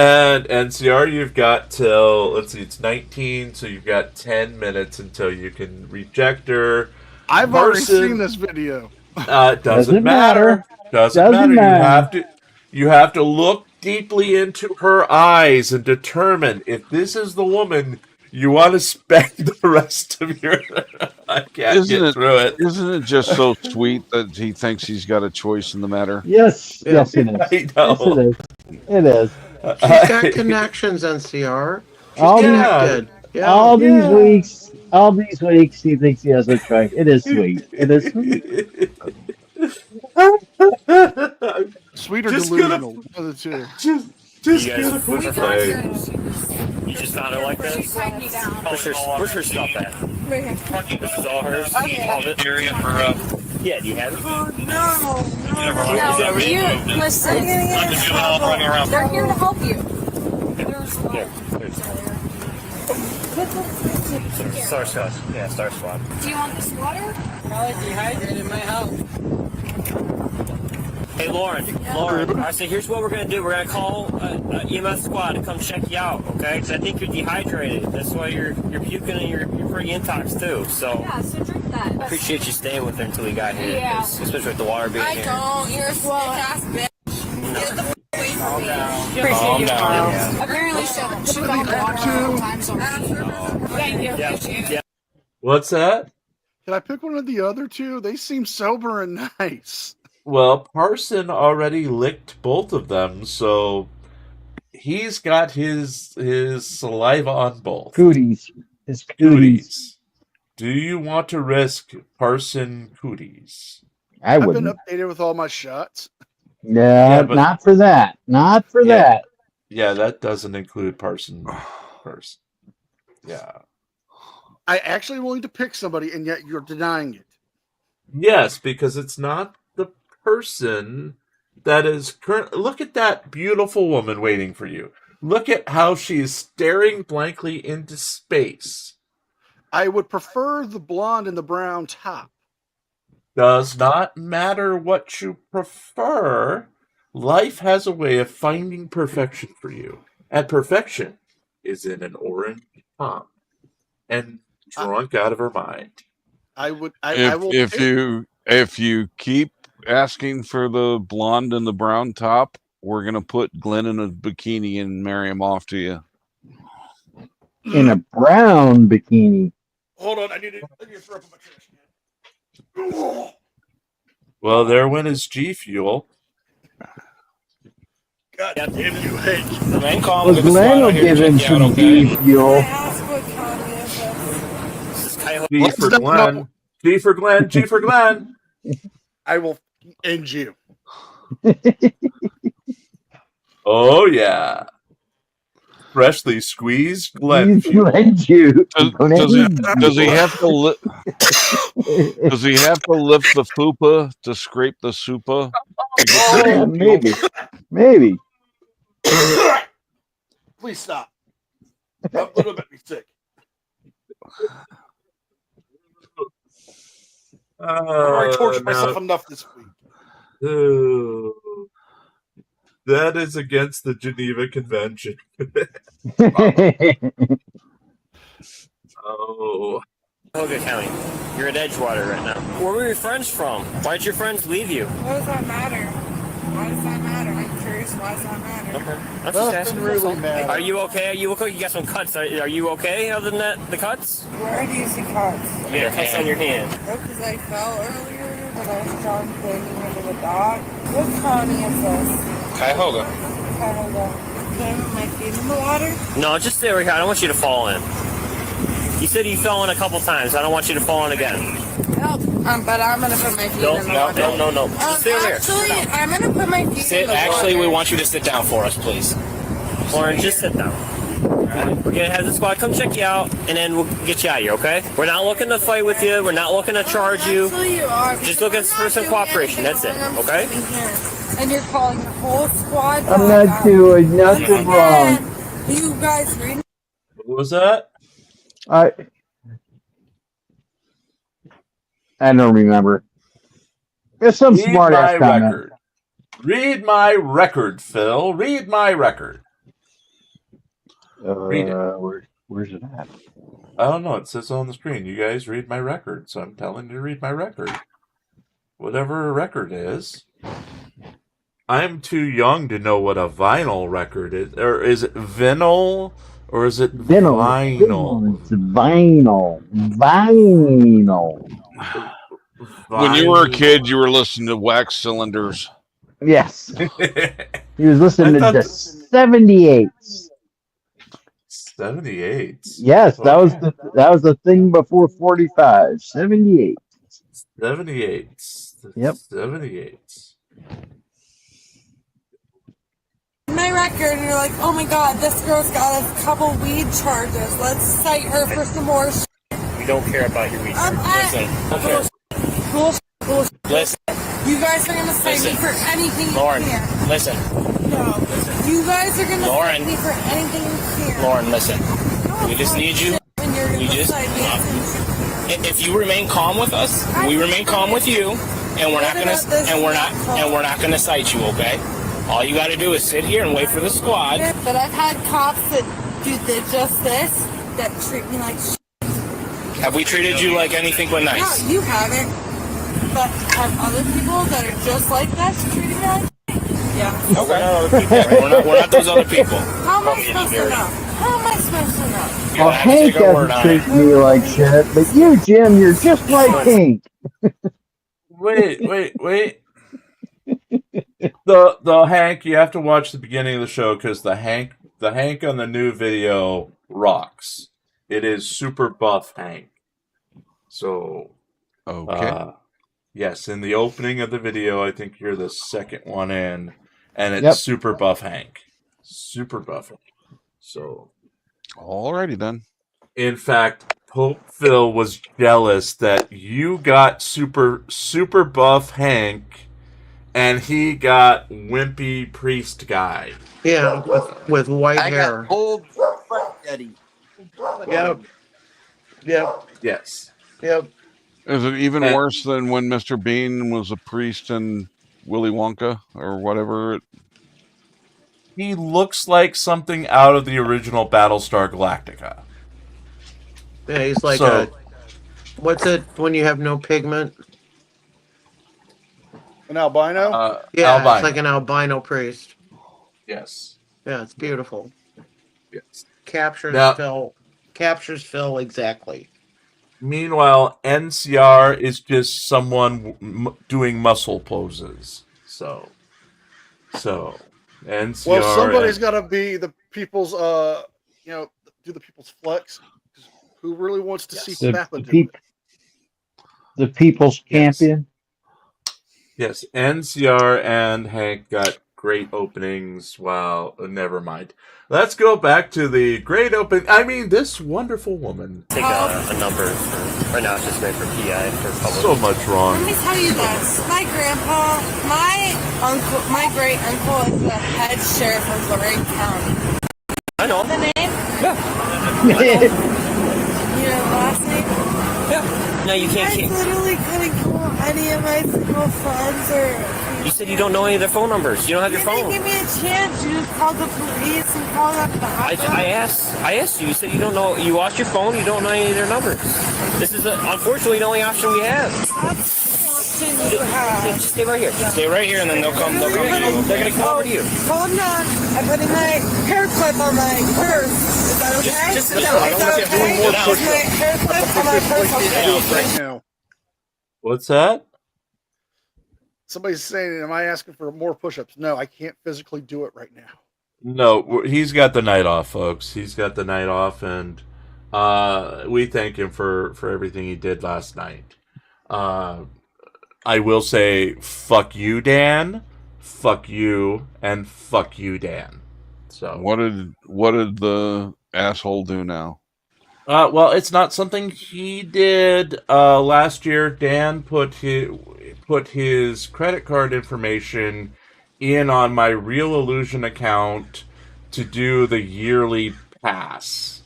NCR, you've got till, let's see, it's 19, so you've got 10 minutes until you can reject her. I've already Person- seen this video. Doesn't matter. Doesn't matter. You have to look deeply into her eyes and determine if this is the woman you want to spend the rest of your... I can't get through it. Isn't it just so sweet that he thinks he's got a choice in the matter? Yes, it is. I know. Yes, it is. It is. She's got connections, NCR. She's All connected. Yeah. All these weeks, he thinks he has a choice. It is sweet. It is sweet. Sweet or Just delusional. One of the two. Just You guys- gonna play. You just found her like this? Where's her stuff at? Right here. This is all hers? Okay. All this area for, yeah, do you have it? No, Is that what you you- listen. Let the juvenile running around. They're here to help you. Here, Star Squad. Yeah, Star Squad. Do you want this water? Probably dehydrated, might help. Hey, Lauren, I said, here's what we're going to do. We're going to call EMS squad to come check you out, okay? Because I think you're dehydrated. That's why you're puking and you're pretty intox, too. So, Yeah, so drink that. appreciate you staying with her until we got here. Yeah. 'cause especially with the water being here. don't. You're a swell ass bitch. Get the away from me. Calm down. Apparently, she got the water several times already. Thank you. Yeah. Appreciate it. Yeah. What's that? Can I pick one of the other two? They seem sober and nice. Well, Parson already licked both of them, so he's got his saliva on both. Cooties. His cooties. Cooties. Do you want to risk Parson cooties? I I've been wouldn't. updated with all my shots. Yeah, but- not for that. Not for Yeah. that. Yeah, that doesn't include Parson first. Yeah. I actually willing to pick somebody, and yet you're denying it. Yes, because it's not the person that is current. Look at that beautiful woman waiting for you. Look at how she's staring blankly into space. I would prefer the blonde and the brown top. Does not matter what you prefer. Life has a way of finding perfection for you. And perfection is in an orange top and drunk out of her mind. I would. I will. If pick- you keep asking for the blonde and the brown top, we're gonna put Glenn in a bikini and marry him off to you. In a brown bikini. Hold on, I need to throw up my trash can. Well, there went his G Fuel. God damn you, Hank. Remain calm. Well, Give us a Glenn slide will out here give to him check you out, some okay? G fuel. This is Coyote. G for Glenn. G for Glenn. G for Glenn. I will end you. Oh, yeah. freshly squeezed Glenn He's Glenn Juice. Does he have to does he have to lift the fupa to scrape the supa? Yeah, maybe. Please stop. That would make me sick. I've already tortured myself enough this week. That is against the Geneva Convention. Oh. Hoga County. You're at Edgewater right now. Where were your friends from? Why did your friends leave you? What does that matter? Why does that matter? I'm curious. Why does that matter? Okay. I'm just asking. Really matter. Are you okay? Are you okay? You got some cuts. Are you okay other than that, the cuts? Where do you see cuts? Yeah, cuts on your hand. Oh, because I fell earlier when I was trying banging into the dock. What county is this? Cuyahoga. Cuyahoga. Can I put my feet in the water? No, just stay right here. I don't want you to fall in. You said you fell in a couple times. I don't want you to fall in again. No, but I'm going to put my feet in the water. No. Just stay over here. Actually, I'm going to put my feet in the water. Actually, we want you to sit down for us, please. Lauren, just sit down. Alright. We're going to have the squad come check you out, and then we'll get you out of here, okay? We're not looking to fight with you. We're not looking to charge you. Actually, you are. Just looking for some cooperation. That's it, okay? And you're calling the whole squad. I'm not doing nothing wrong. You guys read? What was that? I don't remember. There's some Read smart ass my comment. record. Read my record, Phil. Read my record. Read it. Where's it at? I don't know. It says on the screen. You guys read my record, so I'm telling you to read my record. Whatever a record is. I'm too young to know what a vinyl record is. Or is it vinyl? Or is it vinyl? It's vinyl. Vinyl. When you were a kid, you were listening to Wax Cylinders. Yes. He was listening to the 78s. 78s. Yes, that was the thing before 45. 78. 78s. Yep. 78s. My record, and you're like, oh my god, this girl's got a couple weed charges. Let's cite her for some more shit. We don't care about your research. Listen. You guys are gonna cite me for anything Lauren, you can. listen. No. You guys are gonna Lauren. cite me for anything you can. Lauren, listen. We just need you. And you're gonna You just- cite me. If you remain calm with us, we remain calm with you, and we're not gonna cite you, okay? All you got to do is sit here and wait for the squad. But I've had cops that do just this, that treat me like shit. Have we treated you like anything but nice? No, you haven't. But have other people that are just like that treated me like shit? Yeah. No, we're not other people. Right? We're not those other people. How am I supposed to know? How am I supposed to know? Well, Hank doesn't treat me like shit, but you, Jim, you're just like Hank. Wait. The Hank, you have to watch the beginning of the show because the Hank on the new video rocks. It is super buff Hank. So, okay. Yes, in the opening of the video, I think you're the second one in, and it's super buff Hank. Super buff Hank. So, alrighty then. In fact, Pope Phil was jealous that you got super buff Hank, and he got wimpy priest guy. Yeah, with white hair. Got old Daddy. Yep. Yes. Yep. Is it even worse than when Mr. Bean was a priest in Willy Wonka or whatever? He looks like something out of the original Battlestar Galactica. Yeah, he's like what's it when you have no pigment? An albino? Yeah, albino. it's like an albino priest. Yes. Yeah, it's beautiful. Yes. Captures Phil exactly. Meanwhile, NCR is just someone doing muscle poses. So NCR. Well, somebody's got to be the people's, do the people's flex. Who really wants to see Fatha do it? The people's champion. Yes, NCR and Hank got great openings. Well, never mind. Let's go back to the great opening. I mean, this wonderful woman. Take a number for, right now it's just made for PI, for public. So much wrong. Let me tell you this. My grandpa, my uncle, my great uncle is the head sheriff of Lorraine County. I know. The name? Yeah. You know the last name? Yeah. No, you can't. I literally couldn't call any of my single friends or... You said you don't know any of their phone numbers. You don't have your phone. Give me a chance. You call the police and call up the hotline. I asked you. You said you don't know. You lost your phone. You don't know any of their numbers. This is unfortunately the only option we have. Just stay right here. Stay right here, and then they'll come. They're gonna come over to you. Hold on. I'm putting my hair clip on my purse. Is that okay? Just sit down. I don't want you doing more push-ups. My hair clip on my purse. Right now. What's that? Somebody's saying, am I asking for more push-ups? No, I can't physically do it right now. No, he's got the night off, folks. He's got the night off, and we thank him for everything he did last night. I will say, fuck you, Dan. Fuck you, and fuck you, Dan. So what did the asshole do now? Well, it's not something he did. Last year, Dan put his credit card information in on my Real Illusion account to do the yearly pass.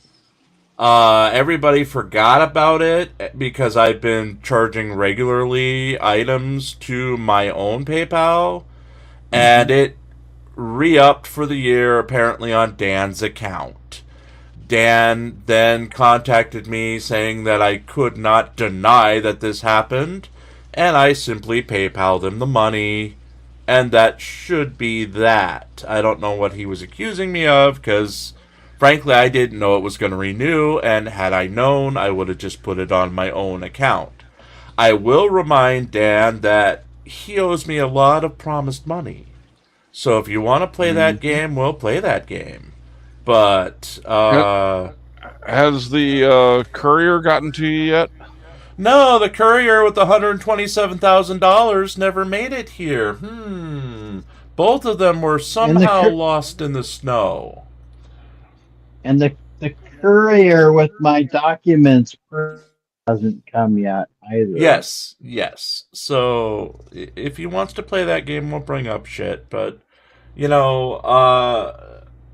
Everybody forgot about it because I've been charging regularly items to my own PayPal, and it re-upped for the year apparently on Dan's account. Dan then contacted me saying that I could not deny that this happened, and I simply PayPal'd him the money, and that should be that. I don't know what he was accusing me of, because frankly I didn't know it was going to renew, and had I known, I would have just put it on my own account. I will remind Dan that he owes me a lot of promised money. So if you want to play that game, we'll play that game. But has the courier gotten to you yet? No, the courier with the $127,000 never made it here. Both of them were somehow lost in the snow. And the courier with my documents hasn't come yet either. Yes. So if he wants to play that game, we'll bring up shit. But, you know,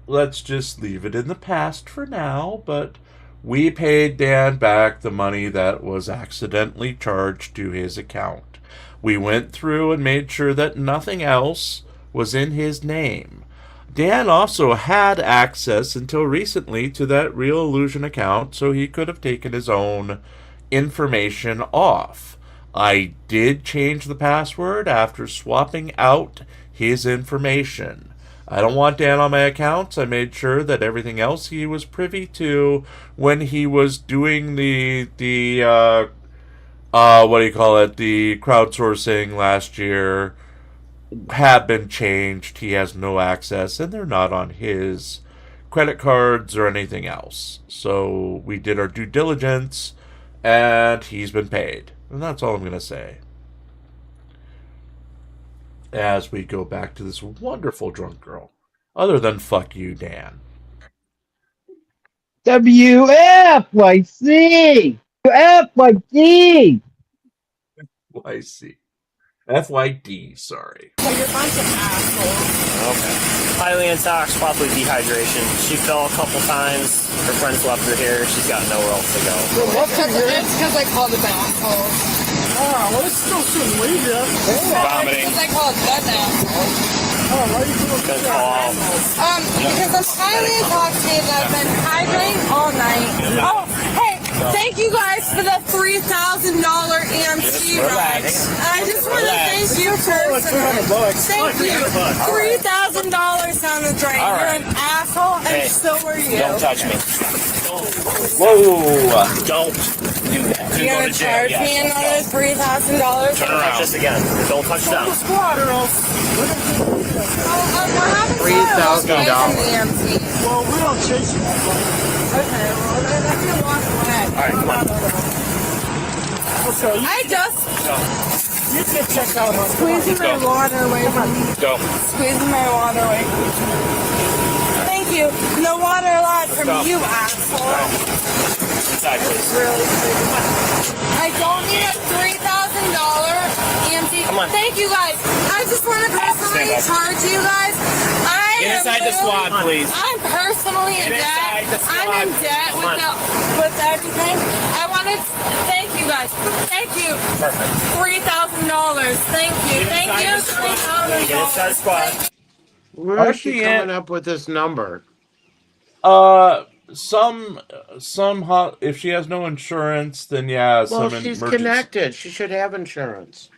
let's just leave it in the past for now. But we paid Dan back the money that was accidentally charged to his account. We went through and made sure that nothing else was in his name. Dan also had access until recently to that Real Illusion account, so he could have taken his own information off. I did change the password after swapping out his information. I don't want Dan on my accounts. I made sure that everything else he was privy to when he was doing the what do you call it, the crowdsourcing last year have been changed. He has no access, and they're not on his credit cards or anything else. So we did our due diligence, and he's been paid. And that's all I'm going to say. As we go back to this wonderful drunk girl. Other than fuck you, Dan. WFYC! FYD! YC. FYD, sorry. You're a bunch of assholes. Okay. Highly intox, probably dehydration. She fell a couple times. Her friends left her here. She's got nowhere else to go. It's because I called them assholes. Oh, well, it's still shouldn't leave you. Vomiting. Because I called them assholes. Oh, why are you doing Because I'm highly intoxicated. I've been hydrating all night. Oh, hey, thank you guys for the $3,000 EMT ride. I just want to thank you personally. Thank you. $3,000 down the drain. All You're right. an asshole, and Hey, so are you. Don't touch me. Whoa! Don't do that. You're going to charge me another $3,000? Turn around. Just again. Don't touch down. squad or else. $3,000. Well, we don't chase you. Okay, well, I'm going to walk away. All right, come on. I just Squeezing my water away from me. Go. Squeezing my water away. Thank you. No water allowed from you, asshole. Inside, please. Really sweet. I don't need a $3,000 EMT. Come on. Thank you guys. I just want to personally charge you guys. Get inside the squad, please. I'm personally in debt. I'm in debt with everything. I want to thank you guys. Thank you. Perfect. $3,000. Thank you. Thank you. $3,000. Get inside the squad. Where is she coming up with this number? If she has no insurance, then yeah, Well, some she's emergency. connected. She should have insurance.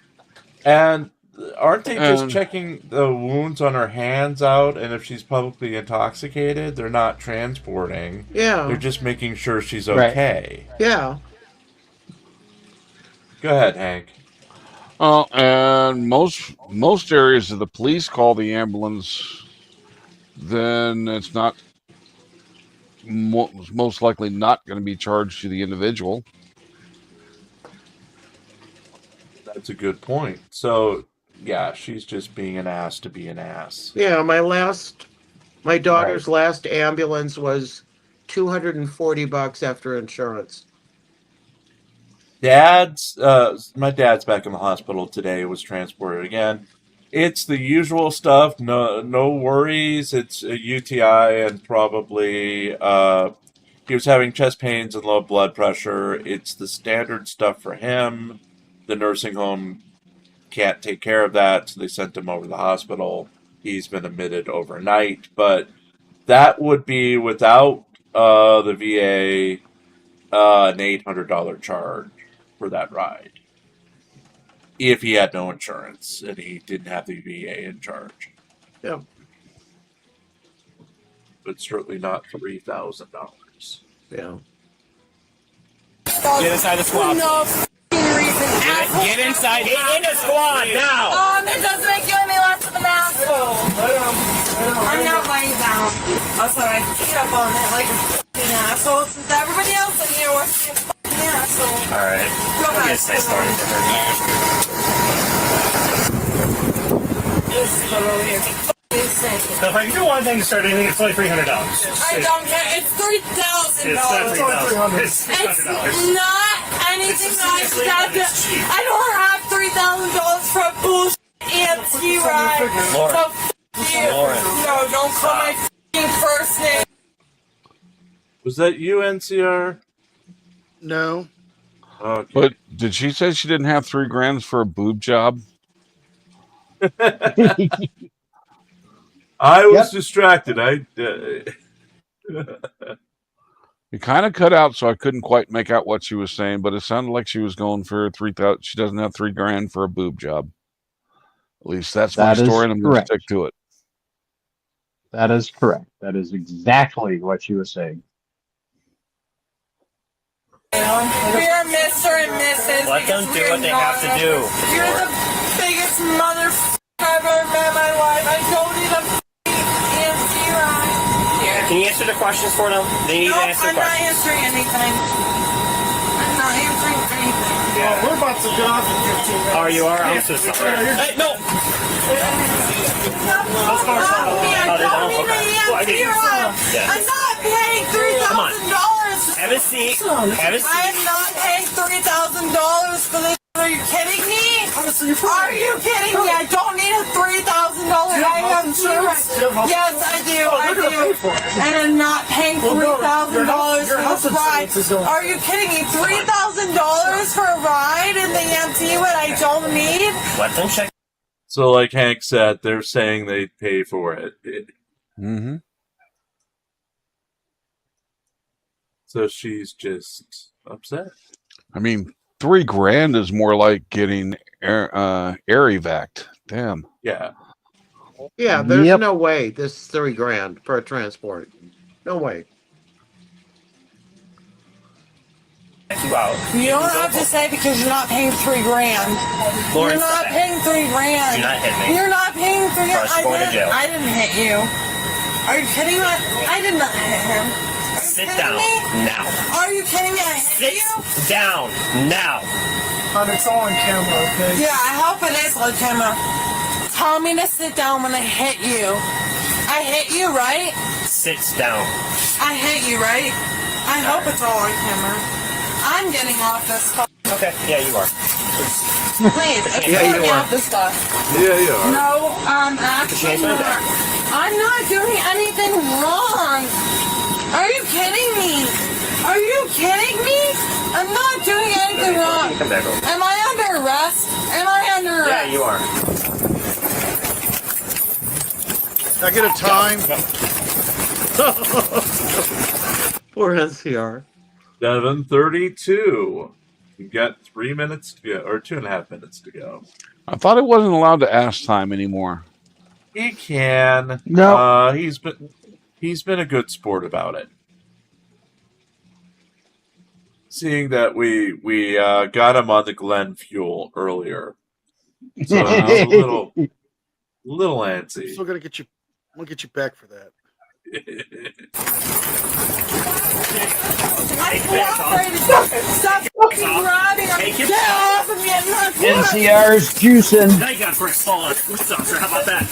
And aren't they just checking the wounds on her hands out? And if she's publicly intoxicated, they're not transporting. Yeah. They're just making sure she's okay. Right. Yeah. Go ahead, Hank. And most areas of the police call the ambulance, then it's not most likely not going to be charged to the individual. That's a good point. So, yeah, she's just being an ass to be an ass. Yeah, my daughter's last ambulance was $240 after insurance. My dad's back in the hospital today, was transported again. It's the usual stuff, no worries. It's a UTI and probably he was having chest pains and low blood pressure. It's the standard stuff for him. The nursing home can't take care of that, so they sent him over to the hospital. He's been admitted overnight, but that would be without the VA an $800 charge for that ride. If he had no insurance and he didn't have the VA in charge. Yeah. But certainly not $3,000. Yeah. Get inside the squad. No reason. Get inside. Get in the squad now. It doesn't make you any less of an asshole. I'm not laying down. Also, I beat up on it like a f***ing asshole since everybody else in here was a f***ing asshole. Alright. Go back. Yes, I started. This is literally insane. So if I can do one thing to start anything, it's only $300. I don't care. It's $3,000. It's not $3,000. It's It's $300. not anything that I should have to. I don't have $3,000 for a bullshit EMT ride. Lauren. So f*** you. Lauren. No, don't call my f***ing first name. Was that you, NCR? No. Okay. But did she say she didn't have $3,000 for a boob job? I was distracted. You kind of cut out, so I couldn't quite make out what she was saying, but it sounded like she was going for 3,000. She doesn't have $3,000 for a boob job. At least that's my story, and I'm going to stick to it. That is correct. That is exactly what she was saying. We are Mr. and Mrs. Let them do what they have to do. You're the biggest motherfucker I've ever met in my life. I don't need a EMT ride. Can you answer the questions for them? They need to answer I'm not questions. answering anything. I'm not answering anything. Yeah. We're about to get off in 15 minutes. Oh, you are? I'm so sorry. Hey, no! I don't need an EMT ride. I'm not paying $3,000. Have a seat. Have a seat. I am not paying $3,000 for this. Are you kidding me? Are you kidding me? I don't need a $3,000 EMT ride. Yes, I do. I do. And I'm not paying $3,000 for this ride. Are you kidding me? $3,000 for a ride in the EMT when I don't need? Let them check. So, like Hank said, they're saying they pay for it. Mm-hmm. So she's just upset. I mean, $3,000 is more like getting air evac'd. Damn. Yeah. Yeah, there's no way this is $3,000 for a transport. No way. You don't have to say because you're not paying $3,000. You're not paying $3,000. You're not hitting me. You're not paying $3,000. Going to jail. I didn't hit you. Are you kidding me? I did not hit him. Are you Sit kidding down me? now. Are you kidding me? I hit Sit you? down now. But it's all on camera, okay? Yeah, I hope it is on camera. Tell me to sit down when I hit you. I hit you, right? Sit down. I hit you, right? I hope it's all on camera. I'm getting off this stuff. Okay, yeah, you are. Please, get me off this stuff. Yeah, you are. No, actually not. I'm not doing anything wrong. Are you kidding me? Are you kidding me? I'm not doing anything wrong. Come back over. Am I under arrest? Am I under arrest? Yeah, you are. I get a time. Poor NCR. 7:32. You've got 3 minutes to go, or 2.5 minutes to go. I thought it wasn't allowed to ask time anymore. He can. No. He's been a good sport about it. Seeing that we got him on the Glenn fuel earlier, so I was a little antsy. Still gonna get you. I'm gonna get you back for that. I cooperated. Stop fucking grabbing him. Get off of me. I'm not doing it. NCR's juicing. Now you got bricks falling. What's up, sir? How about that?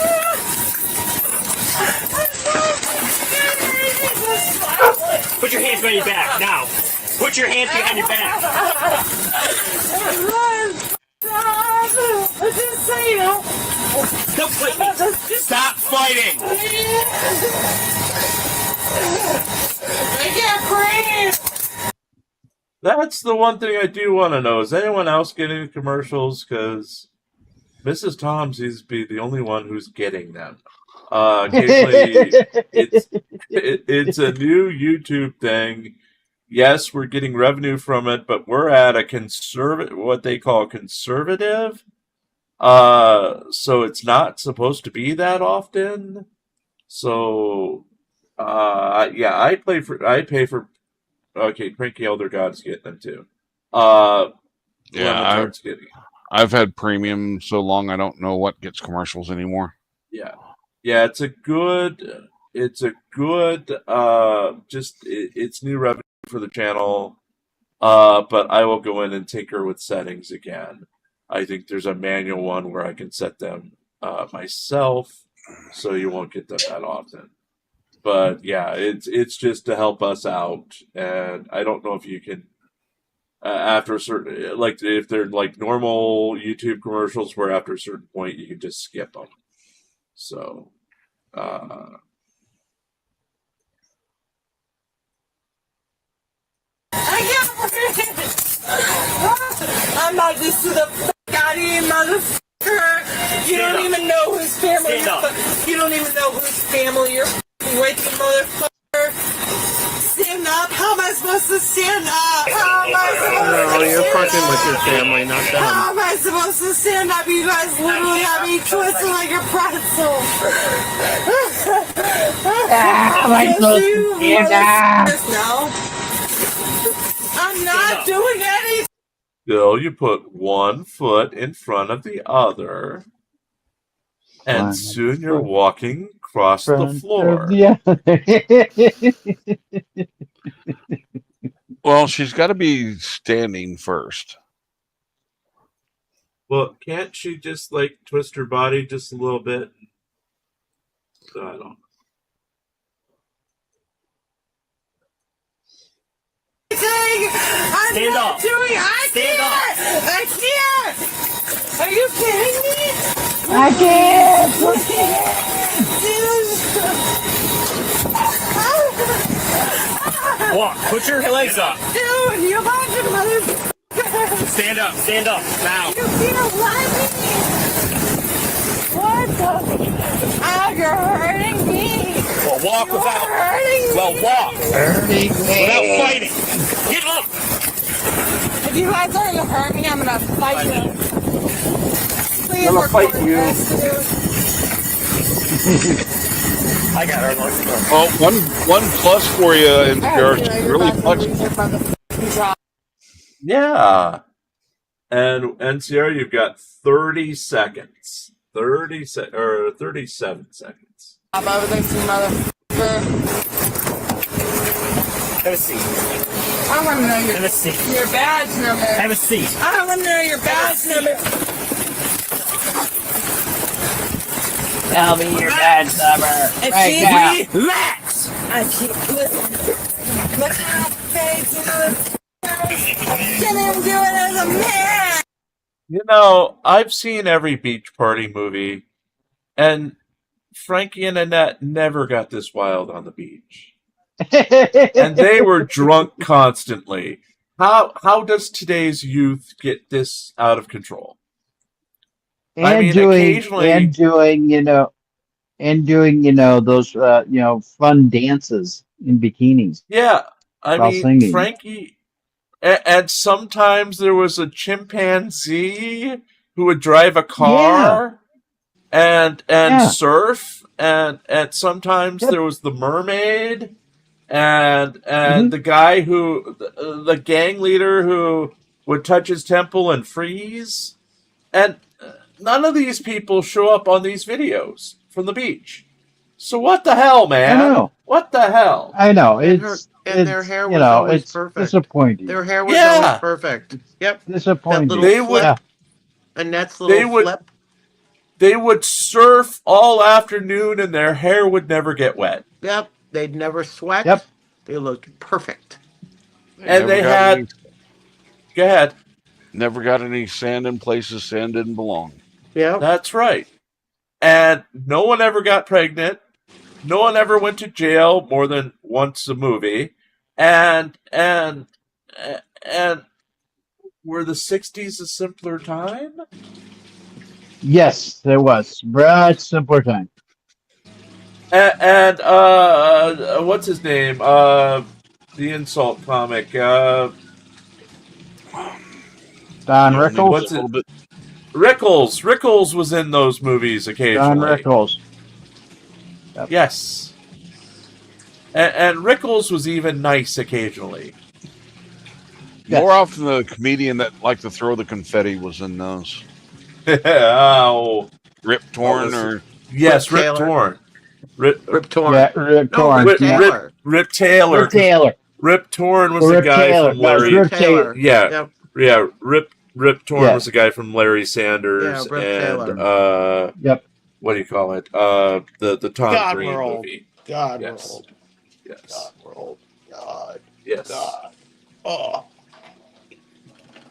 Put your hands behind your back now. Put your hands behind your back. Just so you know. Don't fight me. Stop fighting. I can't breathe. That's the one thing I do want to know. Is anyone else getting commercials? Because Mrs. Tom seems to be the only one who's getting them. Occasionally, it's a new YouTube thing. Yes, we're getting revenue from it, but we're at a what they call conservative. So it's not supposed to be that often. So, yeah, I pay for. Okay, Cranky Elder God's getting them too. Yeah, I've had premium so long I don't know what gets commercials anymore. Yeah, yeah, it's new revenue for the channel. But I will go in and tinker with settings again. I think there's a manual one where I can set them myself, so you won't get them that often. But yeah, it's just to help us out, and I don't know if you can after a certain, like if they're like normal YouTube commercials, where after a certain point you can just skip them. So. I'm not just to the fuck out of you, motherfucker. You don't even know whose family you don't even know whose family you're with, you motherfucker. Stand up. How am I supposed to stand up? How am I supposed to stand you're fucking up? with your family, not them. How am I supposed to stand up? You guys literally have me twisted like a pretzel. How am I supposed to stand up? No. I'm not doing anything. Bill, you put one foot in front of the other, and soon you're walking across the floor. Well, she's got to be standing first. Well, can't she just like twist her body just a little bit? So I don't know. I'm Stand not up. doing. Stand up. I can't. Are you kidding me? I can't. Walk. Put your legs up. Dude, you fucking motherfucker. Stand up. Stand up now. You can't let me. What the? Oh, you're hurting me. Well, walk You're without. hurting me. Well, walk without fighting. Get up. If you guys are gonna hurt me, I'm gonna fight you. Please I'm gonna fight record you. this, dude. I got her. Well, one plus for you, and you're really flexible. Yeah. And Sierra, you've got 30 seconds. 37 seconds. I'm over there, motherfucker. Have a seat. I want to know Have a seat. your badge number. Have a seat. I want to know your badge number. Tell me your badge number. Right now. Relax. I keep listening. Look how they do it. Can him do it as a man. You know, I've seen every beach party movie, and Frankie and Annette never got this wild on the beach. And they were drunk constantly. How does today's youth get this out of control? Occasionally, doing those fun dances in bikinis. Yeah, while singing. Frankie, and sometimes there was a chimpanzee who would drive a car and surf, and sometimes there was the mermaid and the guy the gang leader who would touch his temple and freeze, and none of these people show up on these videos from the beach. So what the hell, man? I know. What the hell? I know. Their hair was always it's perfect. disappointing. Their hair was always perfect. Yep. Disappointing. That They would. flip, Annette's little flip. They would surf all afternoon, and their hair would never get wet. Yep. They'd never sweat. Yep. They looked perfect. And they had. Go ahead. Never got any sand in places sand didn't belong. Yeah. That's right. And no one ever got pregnant. No one ever went to jail more than once a movie. And were the 60s a simpler time? Yes, there was. Much simpler time. And what's his name? The insult comic. Don Rickles? What's it? Rickles. Rickles was in those movies occasionally. Don Rickles. Yep. Yes. And Rickles was even nice occasionally. More often the comedian that liked to throw the confetti was in those. Oh. Rip Torn or... Yes, Rip Torn. Rip Torn. Yeah, Rip Torn. Rip Taylor. Rip Taylor. Rip Torn was the guy from Larry. Rip Taylor. Yeah. Yeah. Rip Torn was the guy from Larry Sanders. Yeah, Rip Taylor. Yep. What do you call it? The Tom Green movie. God yes. World. Yes. God World. God. Yes. God. Oh.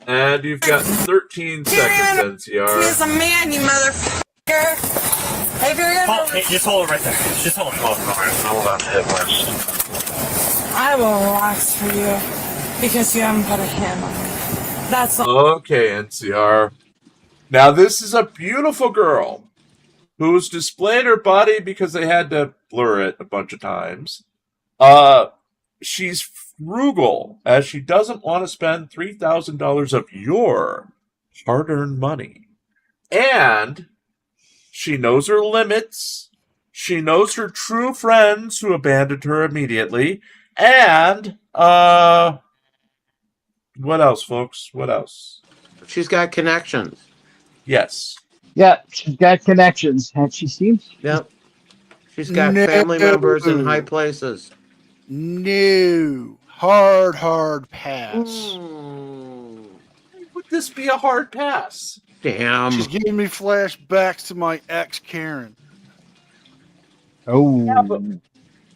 And you've got 13 seconds, NCR. He's a man, you motherfucker. If you're gonna... Just hold it right there. Just hold it. I'm about to hit West. I will relax for you because you haven't put a hand on me. That's all. Okay, NCR. Now, this is a beautiful girl who's displayed her body because they had to blur it a bunch of times. She's frugal, as she doesn't want to spend $3,000 of your hard-earned money. And she knows her limits. She knows her true friends who abandoned her immediately. And, what else, folks? What else? She's got connections. Yes. Yeah, she's got connections, and she seems... Yep. She's got family members in high places. No. Hard pass. Would this be a hard pass? Damn. She's giving me flashbacks to my ex Karen. Oh. Yeah,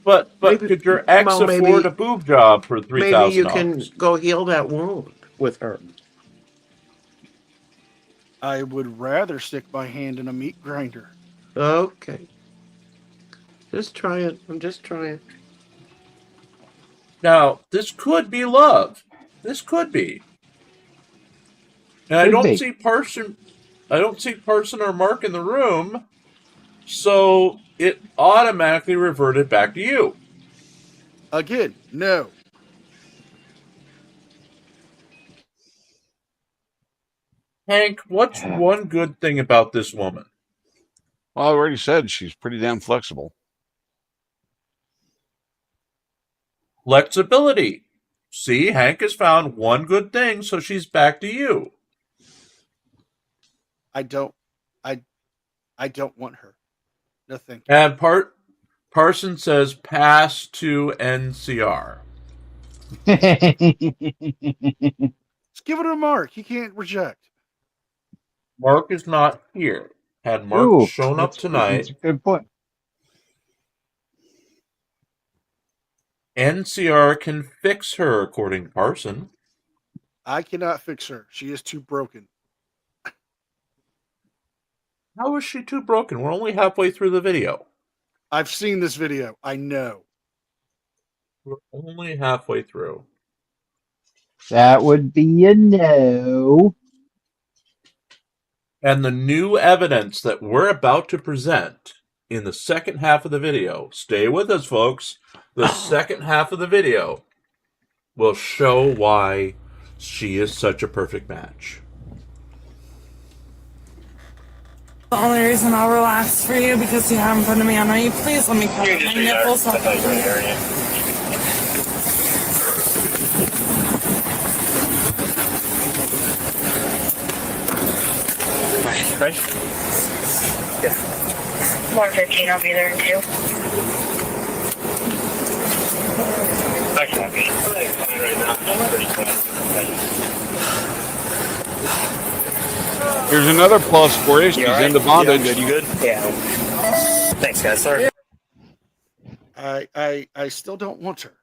but Maybe- could your ex well, maybe- afford a boob job for $3,000? Maybe you can go heal that wound with her. I would rather stick my hand in a meat grinder. Okay. Just try it. I'm just trying. Now, this could be love. This could be. And I Could don't be. see Parson or Mark in the room, so it automatically reverted back to you. Again, no. Hank, what's one good thing about this woman? Well, I already said she's pretty damn flexible. Flexibility. See, Hank has found one good thing, so she's back to you. I don't want her. No thank you. And Parson says pass to NCR. Just give it a mark. He can't reject. Mark is not here. Had Mark Ooh, shown up that's tonight, a good point. NCR can fix her, according to Parson. I cannot fix her. She is too broken. How is she too broken? We're only halfway through the video. I've seen this video. I know. We're only halfway through. That would be a no. And the new evidence that we're about to present in the second half of the video, stay with us, folks. The second half of the video will show why she is such a perfect match. The only reason I'll relax for you because you haven't put me on me. Please let me cut my nipples off. Right? Yeah. 115, I'll be there in 2. I copy. Fine right now. Here's another plus for you. She's into bondage. Yeah, you good? Yeah. Thanks, guys. Sorry. I still don't want her.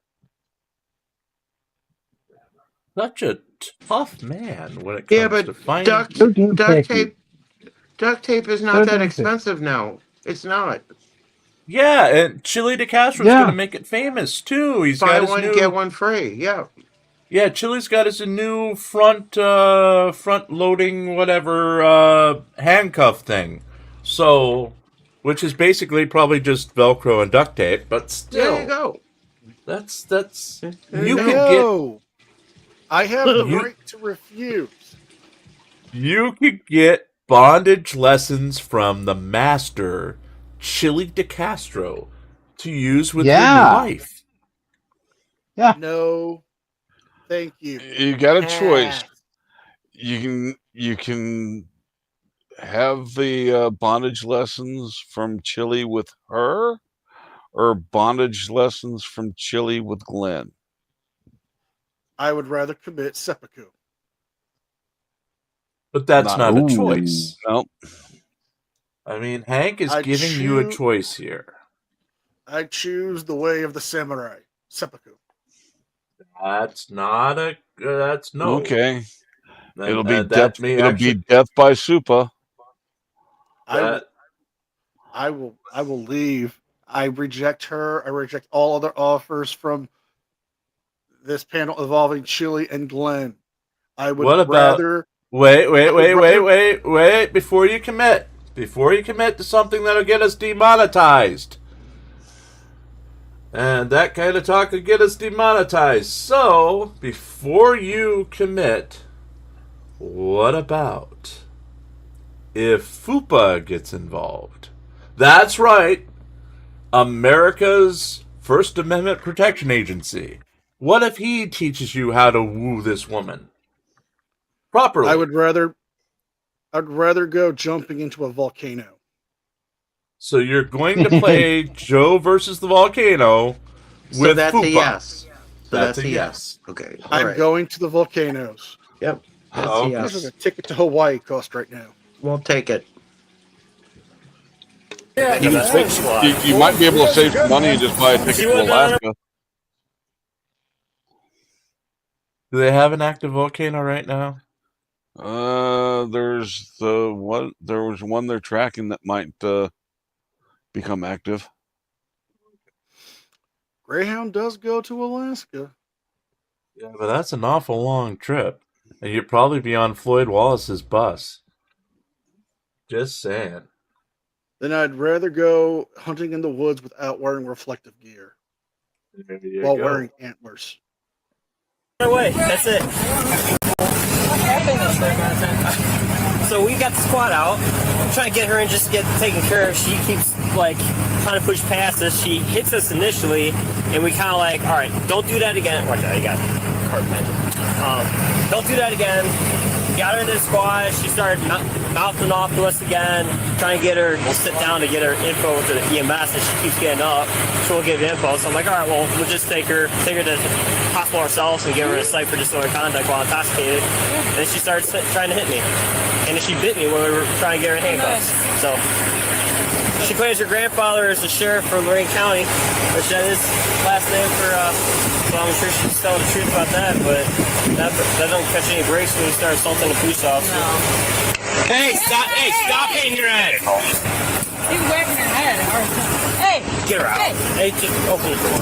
Such a tough man when it comes Yeah, but to finding... duct tape is not that expensive now. It's not. Yeah, and Chille DeCastro is going to make it famous, too. He's Buy got his one, new... get one free. Yeah. Yeah, Chille's got his new front-loading, whatever, handcuff thing. So, which is basically probably just Velcro and duct tape, but still. There you go. That's You could I have the right to refuse. You could get bondage lessons from the master, Chille DeCastro, to use with your new wife. Yeah. No. Thank you. You got a choice. You can have the bondage lessons from Chille with her, or bondage lessons from Chille with Glenn. I would rather commit seppuku. But that's not a choice. Nope. I mean, Hank is giving you a choice here. I choose the way of the samurai. Seppuku. That's not a. That's no. Okay. Then, It'll be that death. It'll actually, be death by Supa. I will leave. I reject her. I reject all other offers from this panel involving Chille and Glenn. I would rather. Wait! Before you commit to something that'll get us demonetized. And that kind of talk could get us demonetized. So, before you commit, what about if FUPA gets involved? That's right. America's First Amendment Protection Agency. What if he teaches you how to woo this woman properly? I'd rather go jumping into a volcano. So you're going to play Joe versus the volcano with So that's FUPA. a yes. So That's a yes. Okay. I'm going to the volcanoes. Yep. That's Oh, a How much yes. does a ticket to Hawaii cost right now? We'll take it. Yeah, You might be able to save some money and just buy a ticket to Alaska. Do they have an active volcano right now? There was one they're tracking that might become active. Greyhound does go to Alaska. Yeah, but that's an awful long trip. And you'd probably be on Floyd Wallace's bus. Just saying. Then I'd rather go hunting in the woods without wearing reflective gear while wearing antlers. Away. That's it. So we got the squad out. I'm trying to get her and just get taken care of. She keeps like trying to push past us. She hits us initially, and we kind of like, all right, don't do that again. Watch out, you got cart bending. Don't do that again. Got her in the squad. She started mouthing off to us again, trying to get her, we'll sit down to get her info with the EMS, and she keeps getting up, so we'll give info. So I'm like, all right, well, we'll just take her to the hospital ourselves and give her a site for disorderly conduct while intoxicated. And then she started trying to hit me. And then she bit me when we were trying to get her handcuffs. So she claims her grandfather is the sheriff for Lorraine County, which that is last name for, so I'm sure she's telling the truth about that, but that don't catch any breaks when you start assaulting a police officer. No. Hey, stop hitting your head! He's whacking her head. Hey! Get her out. Hey, just open the door.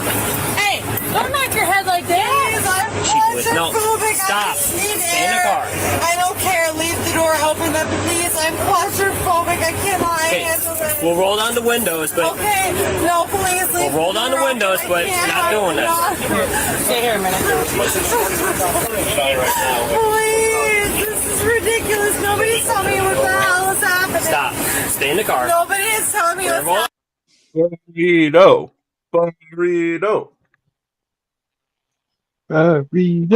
Hey! Don't knock your head like that! Please, I'm claustrophobic. Stop. Stay in the car. I don't care. Leave the door open, but please, I'm claustrophobic. I cannot handle it. We'll roll down the windows, but... Okay. No, please, leave We'll roll down the windows, but we're not doing this. Stay here a minute. Please, this is ridiculous. Nobody's telling me what the hell is happening. Stop. Stay in the car. Nobody is telling me what's happening. Burrito. Burrito. Burrito.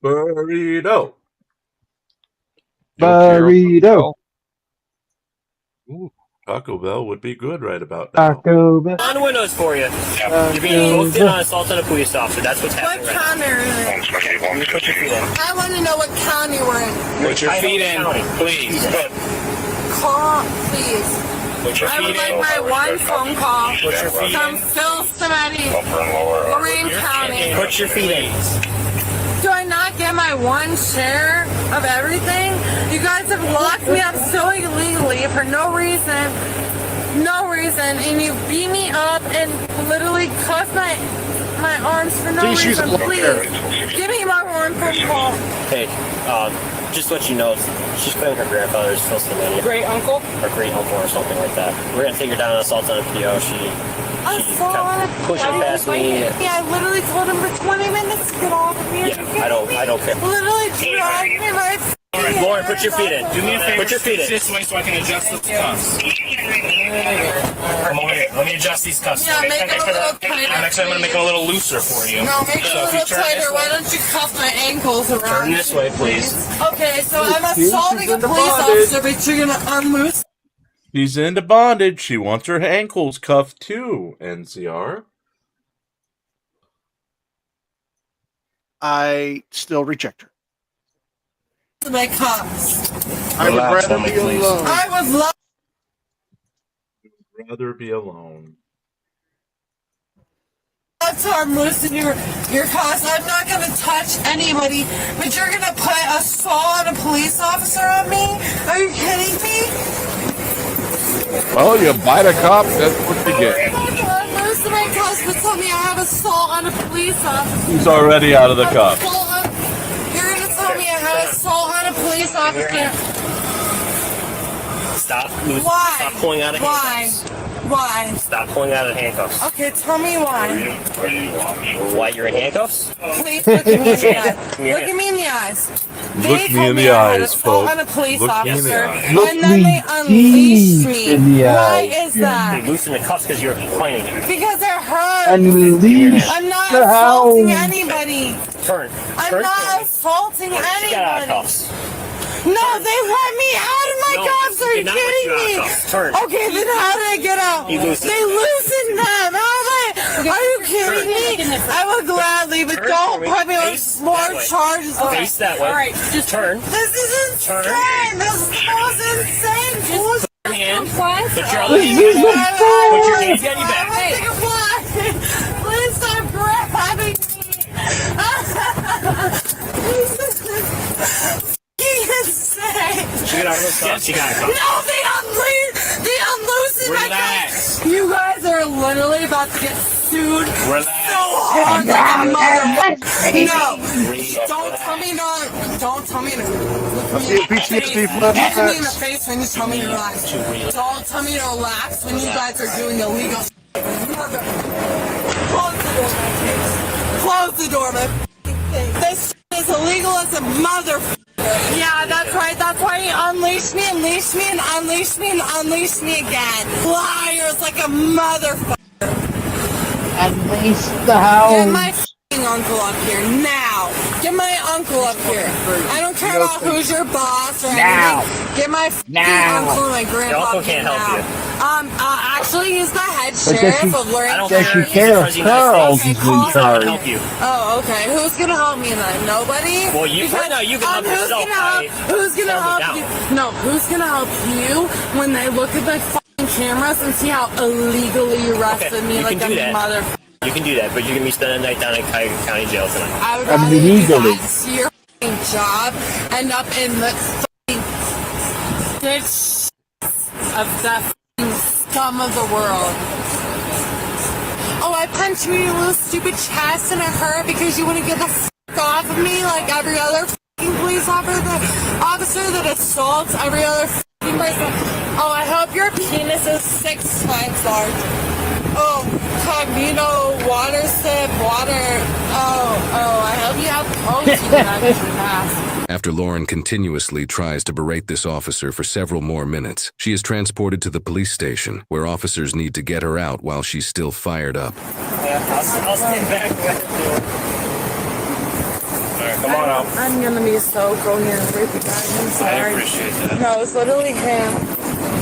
Burrito. Burrito. Ooh, Taco Bell would be good right about now. Taco Bell. On the windows for you. You're being booked in on assault on a police officer. That's what's happening What right county are you in? Put your feet in. I want to know what county we're in. Put your feet in, please. Call, please. Put your I feet would in. like my one phone call Put your feet from in. Phil Cimetti, Lorraine County. Put your feet in. Do I not get my one share of everything? You guys have locked me up so illegally for no reason, and you beat me up and literally cuffed my arms for no reason. Please, give me my one phone call. Hey, just to let you know, she's claiming her grandfather is Phil Cimetti. Great uncle? Or great uncle or something like that. We're going to take her down on assault on a PO. She kept pushing past me. Yeah, I literally told him for 20 minutes to get off of me. Yeah, I don't care. Literally dragged me by Lauren, put your feet in. Do me a favor, put your feet in. this way so I can adjust the cuffs. Come over here. Let me adjust these cuffs. Yeah, make them a little tighter. Actually, I'm going to make them a little looser for you. No, make them a little tighter. Why don't you cuff my ankles around? Turn this way, please. Okay, so I'm assaulting a police officer, but you're going to unloose. She's into bondage. She wants her ankles cuffed too, NCR. I still reject her. My cops. I would rather be alone. I would love. Rather be alone. To unloosen your cops. I'm not going to touch anybody, but you're going to put assault on a police officer on me? Are you kidding me? Well, you bite a cop, that's what you get. Unloosen my cops, but tell me I have assault on a police officer. He's already out of the cup. You're going to tell me I have assault on a police officer. Stop. Why? Stop pulling out of handcuffs. Why? Stop pulling out of handcuffs. Okay, tell me why. Why you're in handcuffs? Please look at me in the eyes. Look at me in the eyes. Look me in the eyes, folks. On a police Look me in the officer, eyes. and then they unleashed me. Why is They that? loosen the cuffs because you're complaining. Because they're hurt. Unleash I'm not the assaulting hounds. anybody. Turn. I'm not assaulting Get out of anybody. cuffs. No, they let me out of my cuffs. Are you did not let kidding you out of me? cuffs. Turn. Okay, then how did I get out? You loosened They loosened them. Are you kidding me? I would gladly, but don't put me on more charges. Face that way. All right, just turn. This is insane. This is the most insane bullshit. Put your hand. Put your Put hands behind your back. Please stop grabbing me. Insane. She got out of those cuffs. She got out of cuffs. No, they unloosened my cuffs. You guys are literally about to get sued so hard like a motherfucker. No, don't tell me no. Don't tell me no. Look me in the face when you tell me to relax. Don't tell me to relax when you guys are doing illegal shit. Close the door, man. This is illegal as a motherfucker. Yeah, that's right. That's why he unleashed me, unleashed me, and unleashed me, and unleashed me again. Liars like a motherfucker. Unleash the hounds. Get my f***ing uncle up here now. now. Get my uncle up here. I don't care about who's your boss or Now. anything. Get my Now. uncle and my grandpa. Your uncle can't help you. Actually, he's the head But sheriff of Lawrence. does she care if Charles is in charge? Help you. Oh, okay. Who's gonna help me then? Nobody? Well, you Because, right now you can help who's yourself. Who's gonna help down. you? No, who's gonna help you when they look at the fucking cameras and see how illegally you arrested Okay, me you like can a do that. mother? You can do that, but you're gonna be spending a night down in Cuyahoga County Jail tonight. I would rather illegally. you guys see your fucking job end up in the fucking ditch of that fucking scum of the world. Oh, I punched you in your little stupid chest and it hurt because you wouldn't get the fuck off of me like every other fucking police officer that assaults every other fucking person. Oh, I hope your penis is 6 times larger. Oh, Cognito, water sip, water. Oh, I hope you have protein in that mask. After Lauren continuously tries to berate this officer for several more minutes, she is transported to the police station, where officers need to get her out while she's still fired up. Yeah, I'll stand back with you. Alright, come on out. I'm gonna be so coherent with you guys. I'm sorry. I appreciate that. No, it's literally him.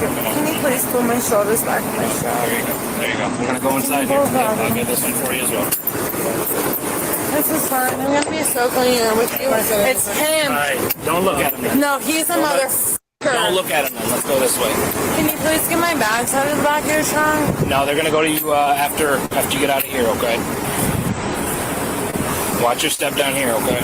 Can you please pull my shoulders back on my shoulder? There you go. There you go. I'm gonna go inside here. I'll get this one for you as well. This is fine. I'm gonna be so coherent with you. It's him. Alright, don't look at him then. No, he's a motherfucker. Don't look at him then. Let's go this way. Can you please get my bags out of the back of your trunk? No, they're gonna go to you after you get out of here, okay? Watch your step down here, okay?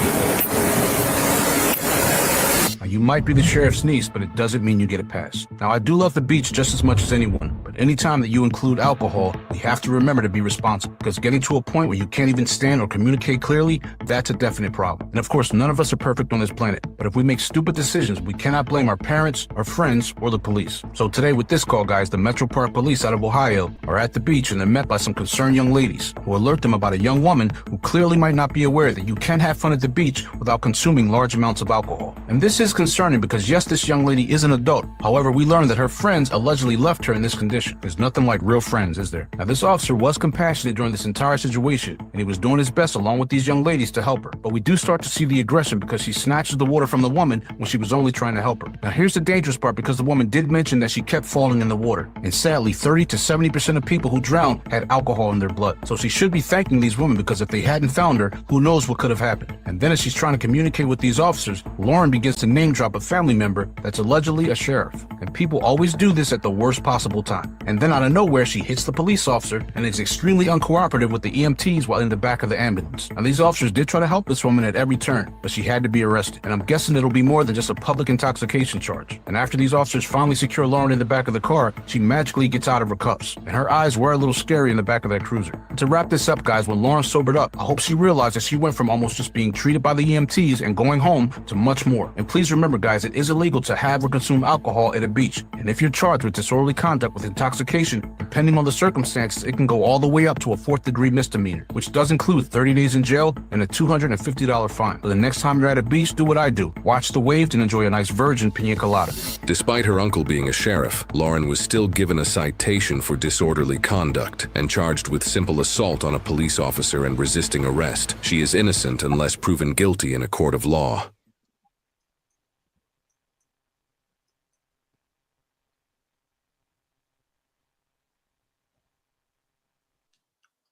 You might be the sheriff's niece, but it doesn't mean you get a pass. Now, I do love the beach just as much as anyone, but anytime that you include alcohol, you have to remember to be responsible, because getting to a point where you can't even stand or communicate clearly, that's a definite problem. And of course, none of us are perfect on this planet, but if we make stupid decisions, we cannot blame our parents, our friends, or the police. So today with this call, guys, the Metro Park Police out of Ohio are at the beach and they're met by some concerned young ladies who alert them about a young woman who clearly might not be aware that you can have fun at the beach without consuming large amounts of alcohol. And this is concerning because yes, this young lady is an adult. However, we learned that her friends allegedly left her in this condition. There's nothing like real friends, is there? Now, this officer was compassionate during this entire situation, and he was doing his best along with these young ladies to help her. But we do start to see the aggression because she snatches the water from the woman when she was only trying to help her. Now, here's the dangerous part, because the woman did mention that she kept falling in the water. And sadly, 30 to 70% of people who drown had alcohol in their blood. So she should be thanking these women, because if they hadn't found her, who knows what could have happened. And then as she's trying to communicate with these officers, Lauren begins to name drop a family member that's allegedly a sheriff. And people always do this at the worst possible time. And then out of nowhere, she hits the police officer and is extremely uncooperative with the EMTs while in the back of the ambulance. Now, these officers did try to help this woman at every turn, but she had to be arrested. And I'm guessing it'll be more than just a public intoxication charge. And after these officers finally secure Lauren in the back of the car, she magically gets out of her cuffs. And her eyes were a little scary in the back of that cruiser. And to wrap this up, guys, when Lauren sobered up, I hope she realized that she went from almost just being treated by the EMTs and going home to much more. And please remember, guys, it is illegal to have or consume alcohol at a beach. And if you're charged with disorderly conduct with intoxication, depending on the circumstances, it can go all the way up to a 4th-degree misdemeanor, which does include 30 days in jail and a $250 fine. So the next time you're at a beach, do what I do. Watch the waves and enjoy a nice virgin pina colada. Despite her uncle being a sheriff, Lauren was still given a citation for disorderly conduct and charged with simple assault on a police officer and resisting arrest. She is innocent unless proven guilty in a court of law.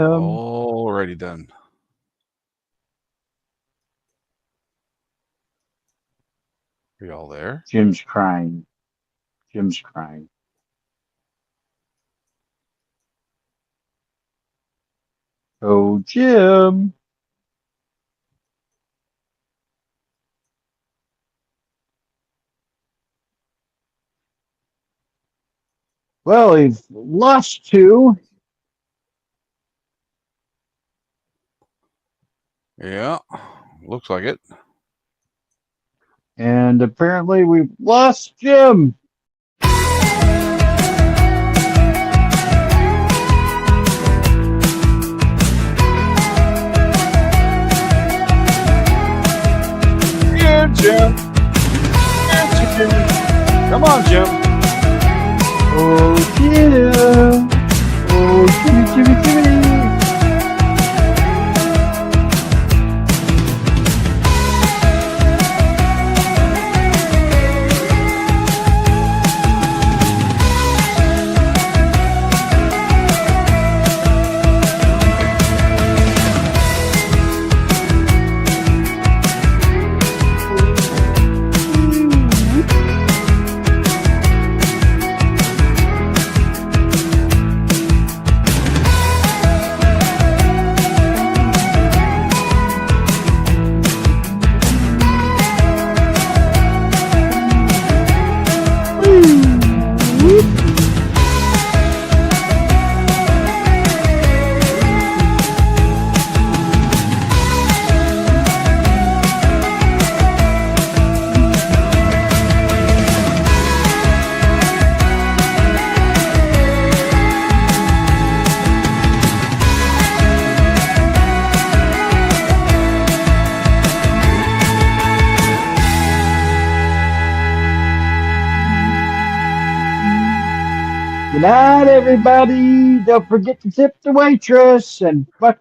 Already done. Are y'all there? Jim's crying. Jim's crying. Oh, Jim. Well, he's lost 2. Yeah, looks like it. And apparently we've lost Jim. Here, Jim. Here, Jim. Come on, Jim. Oh, Jim. Oh, Jimmy, Jimmy, Jimmy. Good night, everybody. Don't forget to tip the waitress and fuck